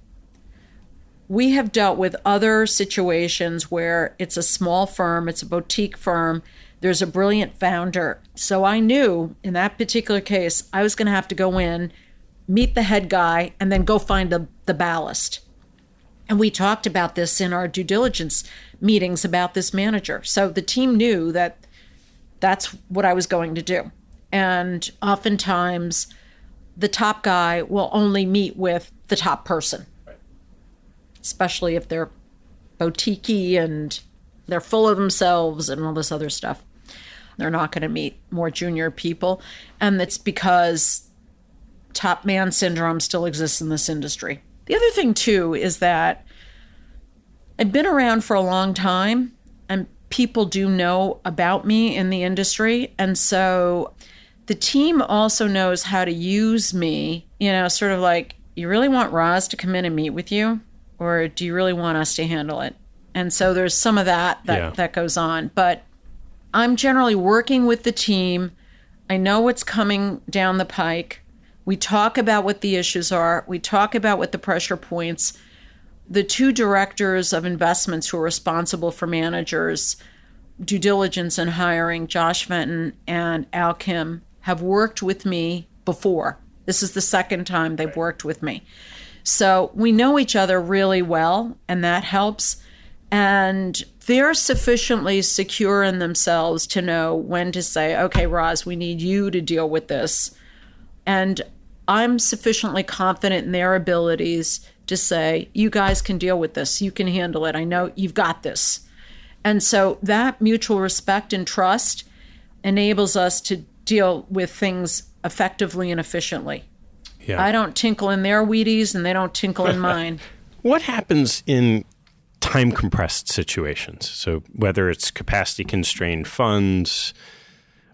We have dealt with other situations where it's a small firm, it's a boutique firm, there's a brilliant founder. So I knew in that particular case, I was going to have to go in, meet the head guy, and then go find the ballast. And we talked about this in our due diligence meetings about this manager. So the team knew that that's what I was going to do. And oftentimes, the top guy will only meet with the top person, especially if they're boutique-y and they're full of themselves and all this other stuff. They're not going to meet more junior people. And it's because top man syndrome still exists in this industry. The other thing, too, is that I've been around for a long time, and people do know about me in the industry. And so the team also knows how to use me, sort of like, you really want Roz to come in and meet with you? Or do you really want us to handle it? And so there's some of that goes on. But I'm generally working with the team. I know what's coming down the pike. We talk about what the issues are. We talk about what the pressure points. The two directors of investments who are responsible for managers, due diligence and hiring, Josh Fenton and Al Kim, have worked with me before. This is the second time they've worked with me. So we know each other really well, and that helps. And they're sufficiently secure in themselves to know when to say, okay, Roz, we need you to deal with this. And I'm sufficiently confident in their abilities to say, you guys can deal with this. You can handle it. I know you've got this. And so that mutual respect and trust enables us to deal with things effectively and efficiently. Yeah. I don't tinkle in their Wheaties and they don't tinkle in mine. What happens in time-compressed situations? So whether it's capacity-constrained funds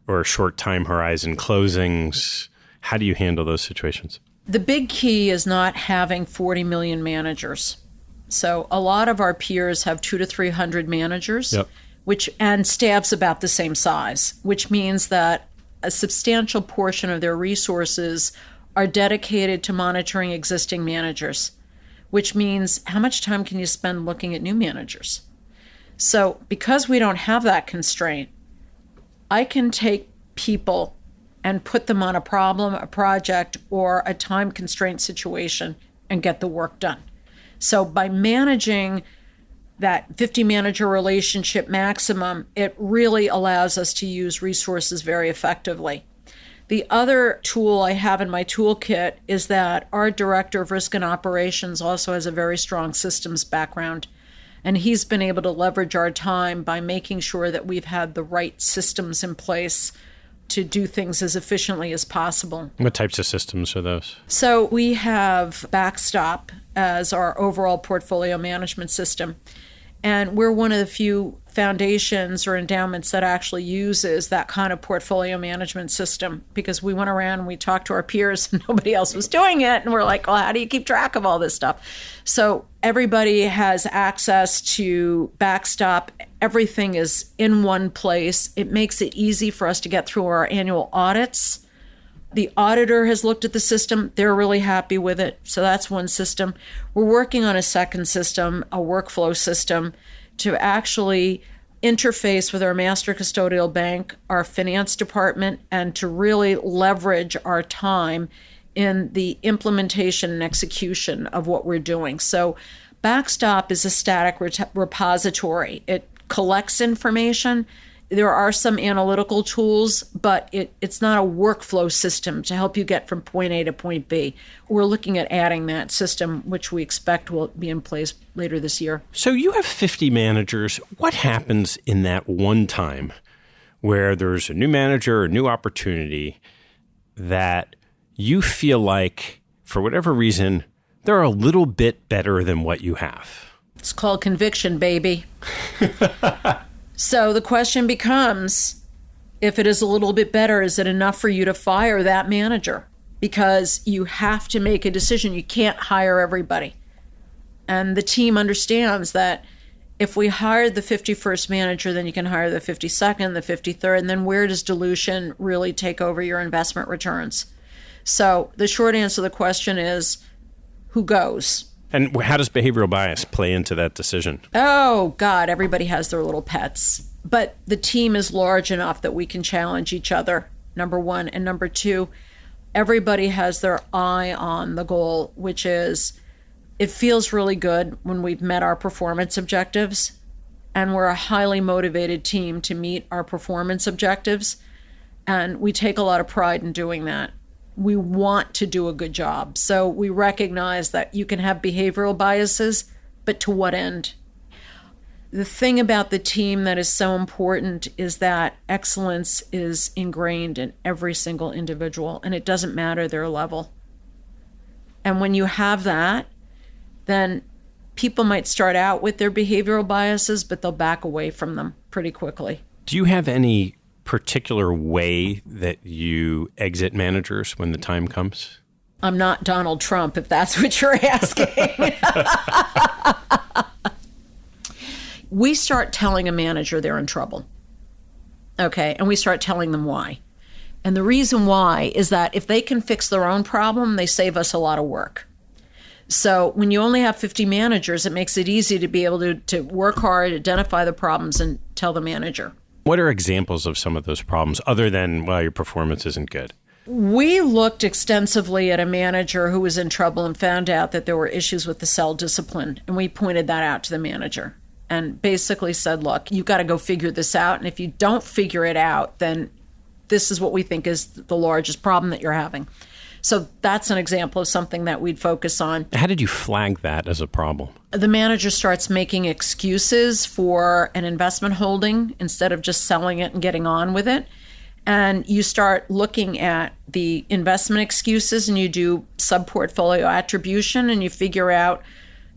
or short time horizon closings, how do you handle those situations? The big key is not having 40 million managers. So a lot of our peers have 200 to 300 managers, yep. and staffs about the same size, which means that a substantial portion of their resources are dedicated to monitoring existing managers, which means how much time can you spend looking at new managers? So because we don't have that constraint, I can take people and put them on a problem, a project, or a time-constraint situation and get the work done. So by managing that 50-manager relationship maximum, it really allows us to use resources very effectively. The other tool I have in my toolkit is that our director of risk and operations also has a very strong systems background, and he's been able to leverage our time by making sure that we've had the right systems in place to do things as efficiently as possible. What types of systems are those? So we have Backstop as our overall portfolio management system. And we're one of the few foundations or endowments that actually uses that kind of portfolio management system, because we went around and we talked to our peers and nobody else was doing it. And we're like, well, how do you keep track of all this stuff? So everybody has access to Backstop. Everything is in one place. It makes it easy for us to get through our annual audits. The auditor has looked at the system. They're really happy with it. So that's one system. We're working on a second system, a workflow system, to actually interface with our master custodial bank, our finance department, and to really leverage our time in the implementation and execution of what we're doing. So Backstop is a static repository. It collects information. There are some analytical tools, but it's not a workflow system to help you get from point A to point B. We're looking at adding that system, which we expect will be in place later this year. So you have 50 managers. What happens in that one time where there's a new manager or a new opportunity that you feel like, for whatever reason, they're a little bit better than what you have? It's called conviction, baby. So the question becomes, if it is a little bit better, is it enough for you to fire that manager? Because you have to make a decision. You can't hire everybody. And the team understands that if we hired the 51st manager, then you can hire the 52nd, the 53rd, and then where does dilution really take over your investment returns? So the short answer to the question is, who goes? And how does behavioral bias play into that decision? Oh, God, everybody has their little pets. But the team is large enough that we can challenge each other, number one. And number two, everybody has their eye on the goal, which is, it feels really good when we've met our performance objectives. And we're a highly motivated team to meet our performance objectives. And we take a lot of pride in doing that. We want to do a good job. So we recognize that you can have behavioral biases, but to what end? The thing about the team that is so important is that excellence is ingrained in every single individual, and it doesn't matter their level. And when you have that, then people might start out with their behavioral biases, but they'll back away from them. pretty quickly. Do you have any particular way that you exit managers when the time comes? I'm not Donald Trump, if that's what you're asking. We start telling a manager they're in trouble. Okay, and we start telling them why. And the reason why is that if they can fix their own problem, they save us a lot of work. So when you only have 50 managers, it makes it easy to be able to work hard, identify the problems, and tell the manager. What are examples of some of those problems other than, well, your performance isn't good? We looked extensively at a manager who was in trouble and found out that there were issues with the cell discipline. And we pointed that out to the manager and basically said, look, you got to go figure this out. And if you don't figure it out, then this is what we think is the largest problem that you're having. So that's an example of something that we'd focus on. How did you flag that as a problem? The manager starts making excuses for an investment holding instead of just selling it and getting on with it. And you start looking at the investment excuses and you do sub-portfolio attribution and you figure out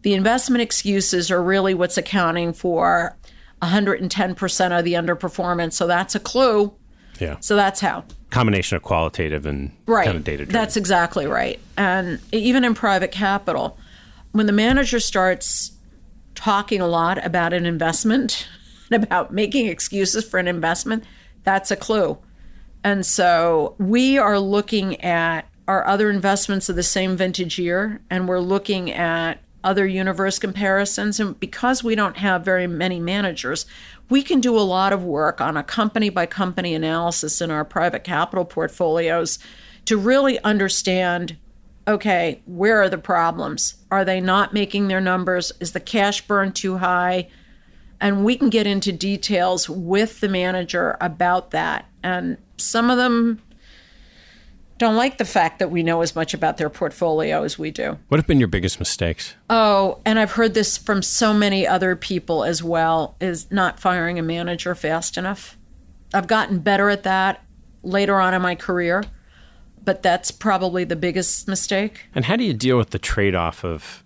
the investment excuses are really what's accounting for 110% of the underperformance. So that's a clue. Yeah. So that's how. Combination of qualitative and kind of data-driven. That's exactly right. And even in private capital, when the manager starts talking a lot about an investment and about making excuses for an investment, that's a clue. And so we are looking at our other investments of the same vintage year, and we're looking at other universe comparisons. And because we don't have very many managers, we can do a lot of work on a company-by-company analysis in our private capital portfolios to really understand, okay, where are the problems? Are they not making their numbers? Is the cash burn too high? And we can get into details with the manager about that. And some of them don't like the fact that we know as much about their portfolio as we do. What have been your biggest mistakes? Oh, and I've heard this from so many other people as well, is not firing a manager fast enough. I've gotten better at that later on in my career, but that's probably the biggest mistake. And how do you deal with the trade-off of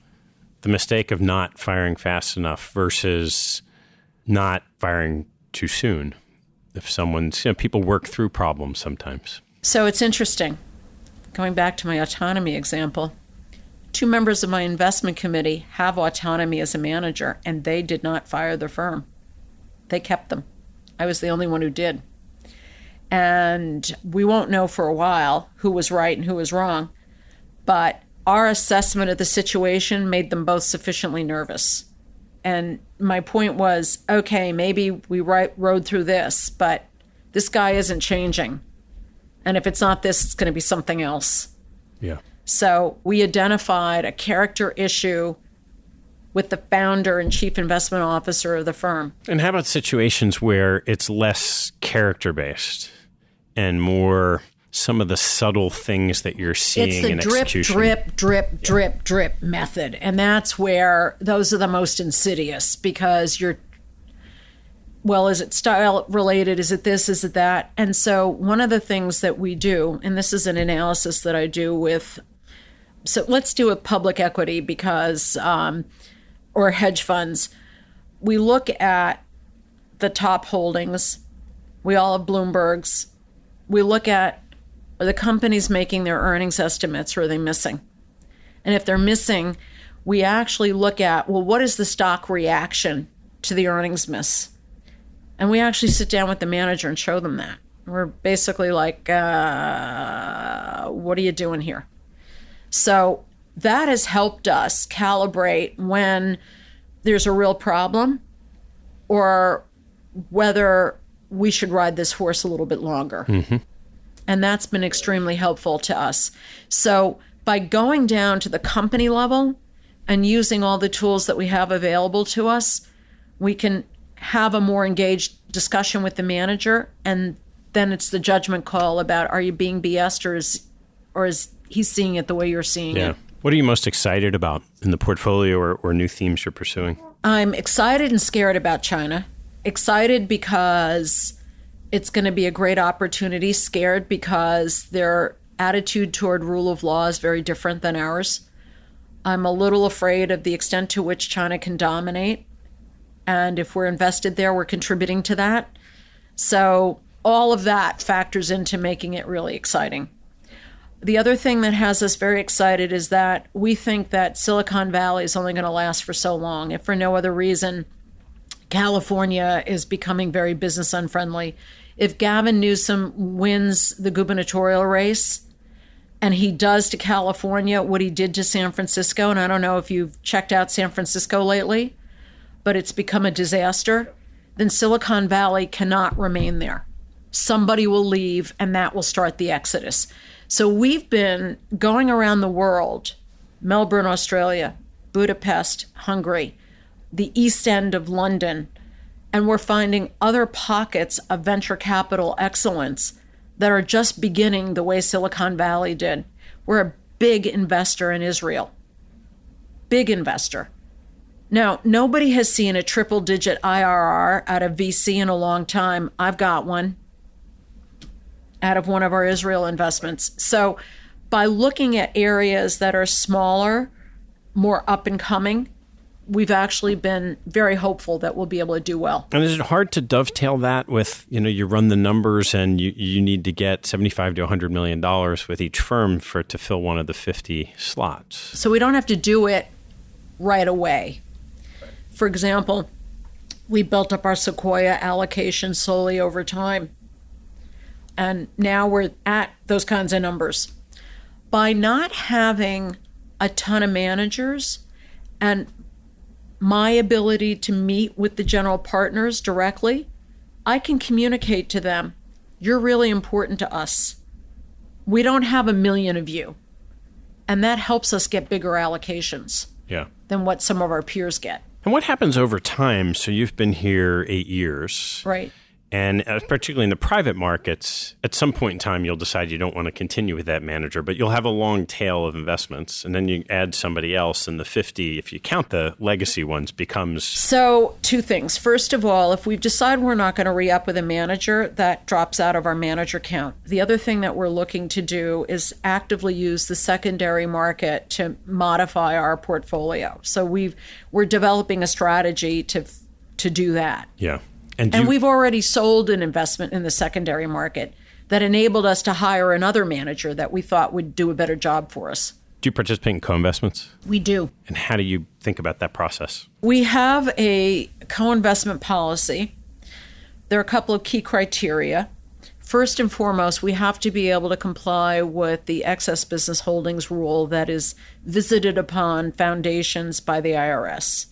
the mistake of not firing fast enough versus not firing too soon? If someone's, people work through problems sometimes. So it's interesting. Going back to my autonomy example, 2 members of my investment committee have autonomy as a manager, and they did not fire the firm. They kept them. I was the only one who did. And we won't know for a while who was right and who was wrong, but our assessment of the situation made them both sufficiently nervous. And my point was, okay, maybe we rode through this, but this guy isn't changing. And if it's not this, it's going to be something else. Yeah. So we identified a character issue with the founder and chief investment officer of the firm. And how about situations where it's less character-based and more some of the subtle things that you're seeing in execution? It's the drip method. And that's where those are the most insidious because is it style related? Is it this? Is it that? And so one of the things that we do, and this is an analysis that I do so let's do a public equity because, or hedge funds. We look at the top holdings. We all have Bloomberg's. We look at, are the companies making their earnings estimates or are they missing? And if they're missing, we actually look at, well, what is the stock reaction to the earnings miss? And we actually sit down with the manager and show them that. We're basically like, what are you doing here? So that has helped us calibrate when there's a real problem or whether we should ride this horse a little bit longer. Mm-hmm. And that's been extremely helpful to us. So by going down to the company level and using all the tools that we have available to us, we can have a more engaged discussion with the manager, and then it's the judgment call about are you being BS'd or is he seeing it the way you're seeing it. What are you most excited about in the portfolio or new themes you're pursuing? I'm excited and scared about China. Excited because it's going to be a great opportunity. Scared because their attitude toward rule of law is very different than ours. I'm a little afraid of the extent to which China can dominate. And if we're invested there, we're contributing to that. So all of that factors into making it really exciting. The other thing that has us very excited is that we think that Silicon Valley is only going to last for so long. If for no other reason, California is becoming very business unfriendly. If Gavin Newsom wins the gubernatorial race and he does to California what he did to San Francisco, and I don't know if you've checked out San Francisco lately, but it's become a disaster, then Silicon Valley cannot remain there. Somebody will leave, and that will start the exodus. So we've been going around the world, Melbourne, Australia, Budapest, Hungary, the East End of London, and we're finding other pockets of venture capital excellence that are just beginning the way Silicon Valley did. We're a big investor in Israel. Big investor. Now, nobody has seen a triple-digit IRR out of VC in a long time. I've got one out of one of our Israel investments. So by looking at areas that are smaller, more up and coming, we've actually been very hopeful that we'll be able to do well. And is it hard to dovetail that with, you run the numbers and you need to get $75 to $100 million with each firm to fill one of the 50 slots? So we don't have to do it right away. For example, we built up our Sequoia allocation slowly over time. And now we're at those kinds of numbers. By not having a ton of managers and my ability to meet with the general partners directly, I can communicate to them, you're really important to us. We don't have 1 million of you. And that helps us get bigger allocations than what some of our peers get. And what happens over time? So you've been here 8 years. Right. And particularly in the private markets, at some point in time, you'll decide you don't want to continue with that manager, but you'll have a long tail of investments. And then you add somebody else, and the 50, if you count the legacy ones, becomes... So 2 things. First of all, if we've decided we're not going to re-up with a manager, that drops out of our manager count. The other thing that we're looking to do is actively use the secondary market to modify our portfolio. So we're developing a strategy to do that. Yeah. And we've already sold an investment in the secondary market that enabled us to hire another manager that we thought would do a better job for us. Do you participate in co-investments? We do. And how do you think about that process? We have a co-investment policy. There are a couple of key criteria. First and foremost, we have to be able to comply with the excess business holdings rule that is visited upon foundations by the IRS.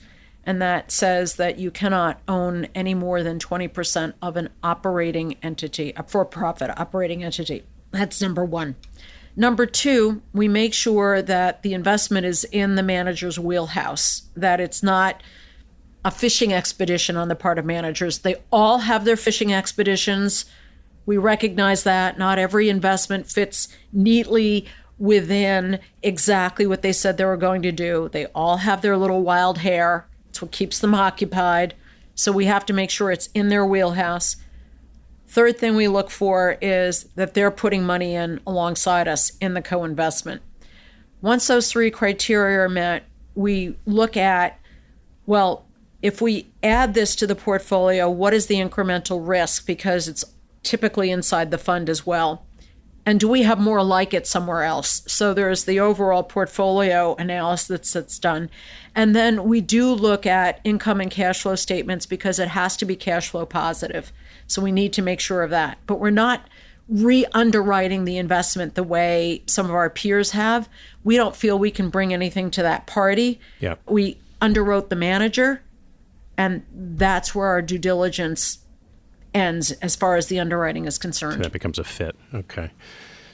And that says that you cannot own any more than 20% of an operating entity, a for-profit operating entity. That's number 1. Number 2, we make sure that the investment is in the manager's wheelhouse, that it's not a fishing expedition on the part of managers. They all have their fishing expeditions. We recognize that not every investment fits neatly within exactly what they said they were going to do. They all have their little wild hair. It's what keeps them occupied. So we have to make sure it's in their wheelhouse. Third thing we look for is that they're putting money in alongside us in the co-investment. Once those 3 criteria are met, we look at, well, if we add this to the portfolio, what is the incremental risk? Because it's typically inside the fund as well. And do we have more like it somewhere else? So there's the overall portfolio analysis that's done. And then we do look at income and cash flow statements because it has to be cash flow positive. So we need to make sure of that. But we're not re-underwriting the investment the way some of our peers have. We don't feel we can bring anything to that party. Yeah. We underwrote the manager, and that's where our due diligence ends as far as the underwriting is concerned. So that becomes a fit. Okay.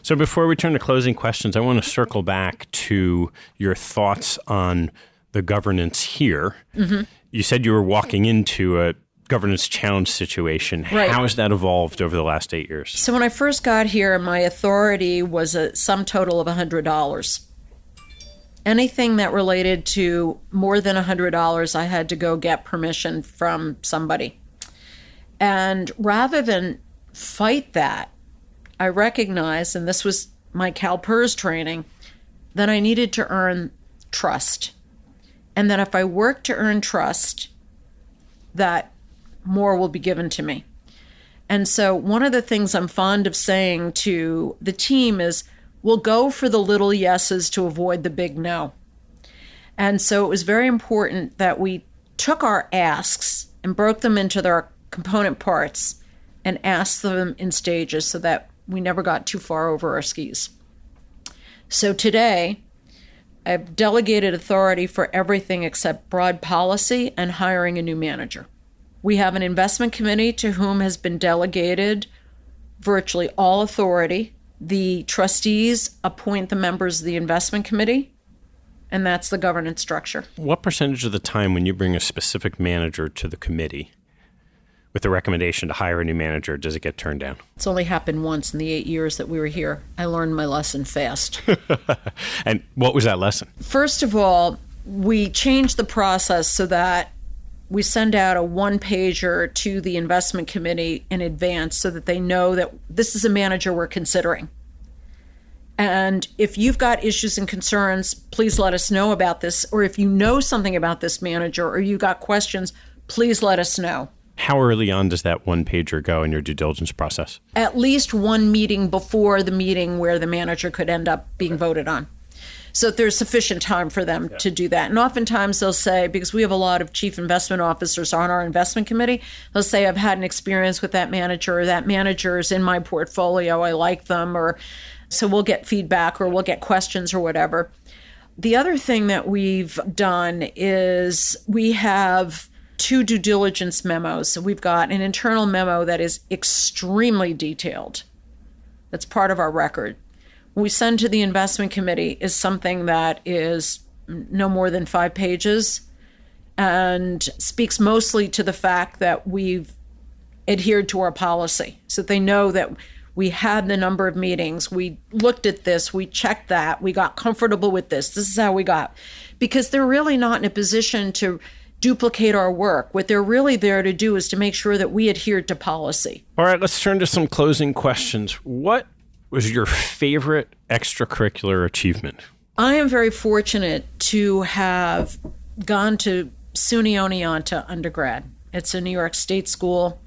So before we turn to closing questions, I want to circle back to your thoughts on the governance here. Mm-hmm. You said you were walking into a governance challenge situation. Right. How has that evolved over the last 8 years? So when I first got here, my authority was a sum total of $100. Anything that related to more than $100, I had to go get permission from somebody. And rather than fight that, I recognized, and this was my CalPERS training, that I needed to earn trust. And that if I worked to earn trust, that more will be given to me. And so one of the things I'm fond of saying to the team is, we'll go for the little yeses to avoid the big no. And so it was very important that we took our asks and broke them into their component parts and asked them in stages so that we never got too far over our skis. So today, I've delegated authority for everything except broad policy and hiring a new manager. We have an investment committee to whom has been delegated virtually all authority. The trustees appoint the members of the investment committee, and that's the governance structure. What percentage of the time when you bring a specific manager to the committee with the recommendation to hire a new manager, does it get turned down? It's only happened once in the 8 years that we were here. I learned my lesson fast. And what was that lesson? First of all, we changed the process so that we send out a one-pager to the investment committee in advance so that they know that this is a manager we're considering. And if you've got issues and concerns, please let us know about this. Or if you know something about this manager or you got questions, please let us know. How early on does that one-pager go in your due diligence process? At least one meeting before the meeting where the manager could end up being voted on. So there's sufficient time for them to do that. And oftentimes they'll say, because we have a lot of chief investment officers on our investment committee, they'll say, I've had an experience with that manager, or that manager is in my portfolio, I like them, or so we'll get feedback or we'll get questions or whatever. The other thing that we've done is we have 2 due diligence memos. So we've got an internal memo that is extremely detailed. That's part of our record. What we send to the investment committee is something that is no more than 5 pages and speaks mostly to the fact that we've adhered to our policy, so that they know that we had the number of meetings, we looked at this, we checked that, we got comfortable with this is how we got. Because they're really not in a position to duplicate our work. What they're really there to do is to make sure that we adhere to policy. All right, let's turn to some closing questions. What was your favorite extracurricular achievement? I am very fortunate to have gone to SUNY Oneonta undergrad. It's a New York State school.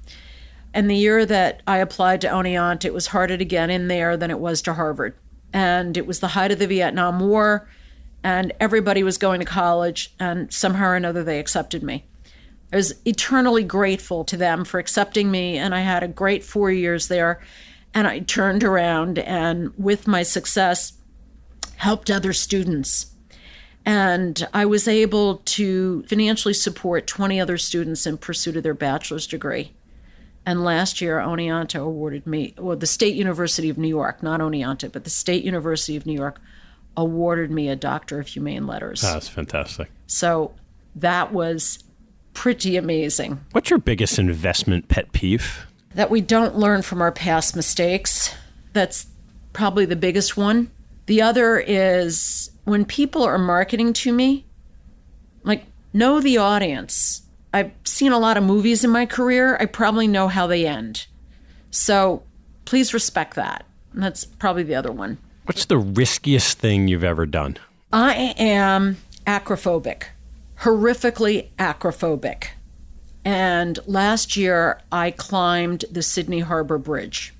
And the year that I applied to Oneonta, it was harder to get in there than it was to Harvard. And it was the height of the Vietnam War, and everybody was going to college, and somehow or another they accepted me. I was eternally grateful to them for accepting me, and I had a great 4 years there. And I turned around and, with my success, helped other students. And I was able to financially support 20 other students in pursuit of their bachelor's degree. And last year, Oneonta awarded me, well, the State University of New York, not Oneonta, but the State University of New York awarded me a Doctor of Humane Letters. That's fantastic. So that was pretty amazing. What's your biggest investment pet peeve? That we don't learn from our past mistakes. That's probably the biggest one. The other is when people are marketing to me, like, know the audience. I've seen a lot of movies in my career. I probably know how they end. So please respect that. And that's probably the other one. What's the riskiest thing you've ever done? I am acrophobic, horrifically acrophobic. And last year, I climbed the Sydney Harbor Bridge.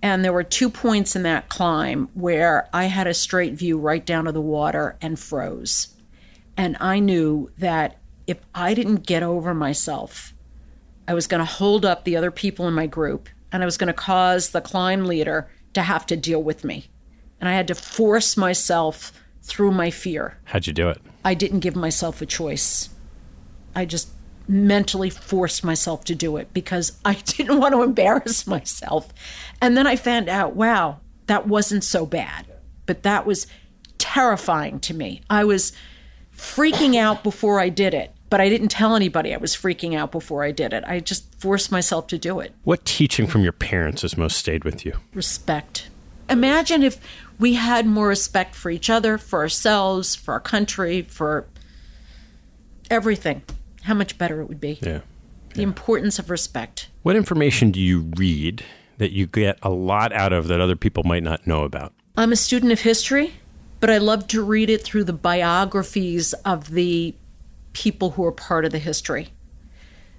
And there were 2 points in that climb where I had a straight view right down to the water and froze. And I knew that if I didn't get over myself, I was going to hold up the other people in my group, and I was going to cause the climb leader to have to deal with me. And I had to force myself through my fear. How'd you do it? I didn't give myself a choice. I just mentally forced myself to do it because I didn't want to embarrass myself. And then I found out, wow, that wasn't so bad. But that was terrifying to me. I was freaking out before I did it, but I didn't tell anybody I was freaking out before I did it. I just forced myself to do it. What teaching from your parents has most stayed with you? Respect. Imagine if we had more respect for each other, for ourselves, for our country, for everything. How much better it would be. Yeah. The importance of respect. What information do you read that you get a lot out of that other people might not know about? I'm a student of history, but I love to read it through the biographies of the people who are part of the history.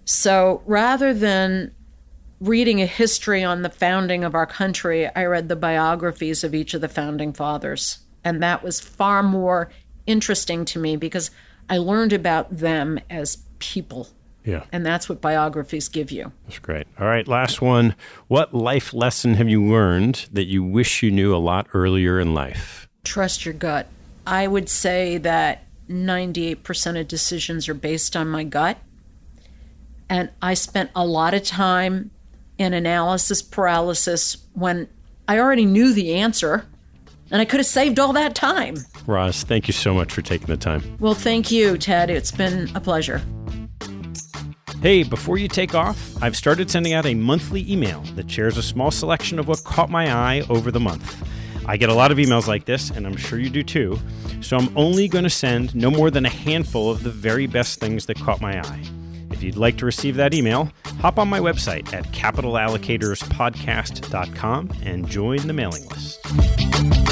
So rather than reading a history on the founding of our country, I read the biographies of each of the founding fathers. And that was far more interesting to me because I learned about them as people. Yeah. And that's what biographies give you. That's great. All right, last one. What life lesson have you learned that you wish you knew a lot earlier in life? Trust your gut. I would say that 98% of decisions are based on my gut. And I spent a lot of time in analysis paralysis when I already knew the answer, and I could have saved all that time. Roz, thank you so much for taking the time. Well, thank you, Ted. It's been a pleasure. Hey, before you take off, I've started sending out a monthly email that shares a small selection of what caught my eye over the month. I get a lot of emails like this, and I'm sure you do too, so I'm only going to send no more than a handful of the very best things that caught my eye. If you'd like to receive that email, hop on my website at capitalallocatospodcast.com and join the mailing list.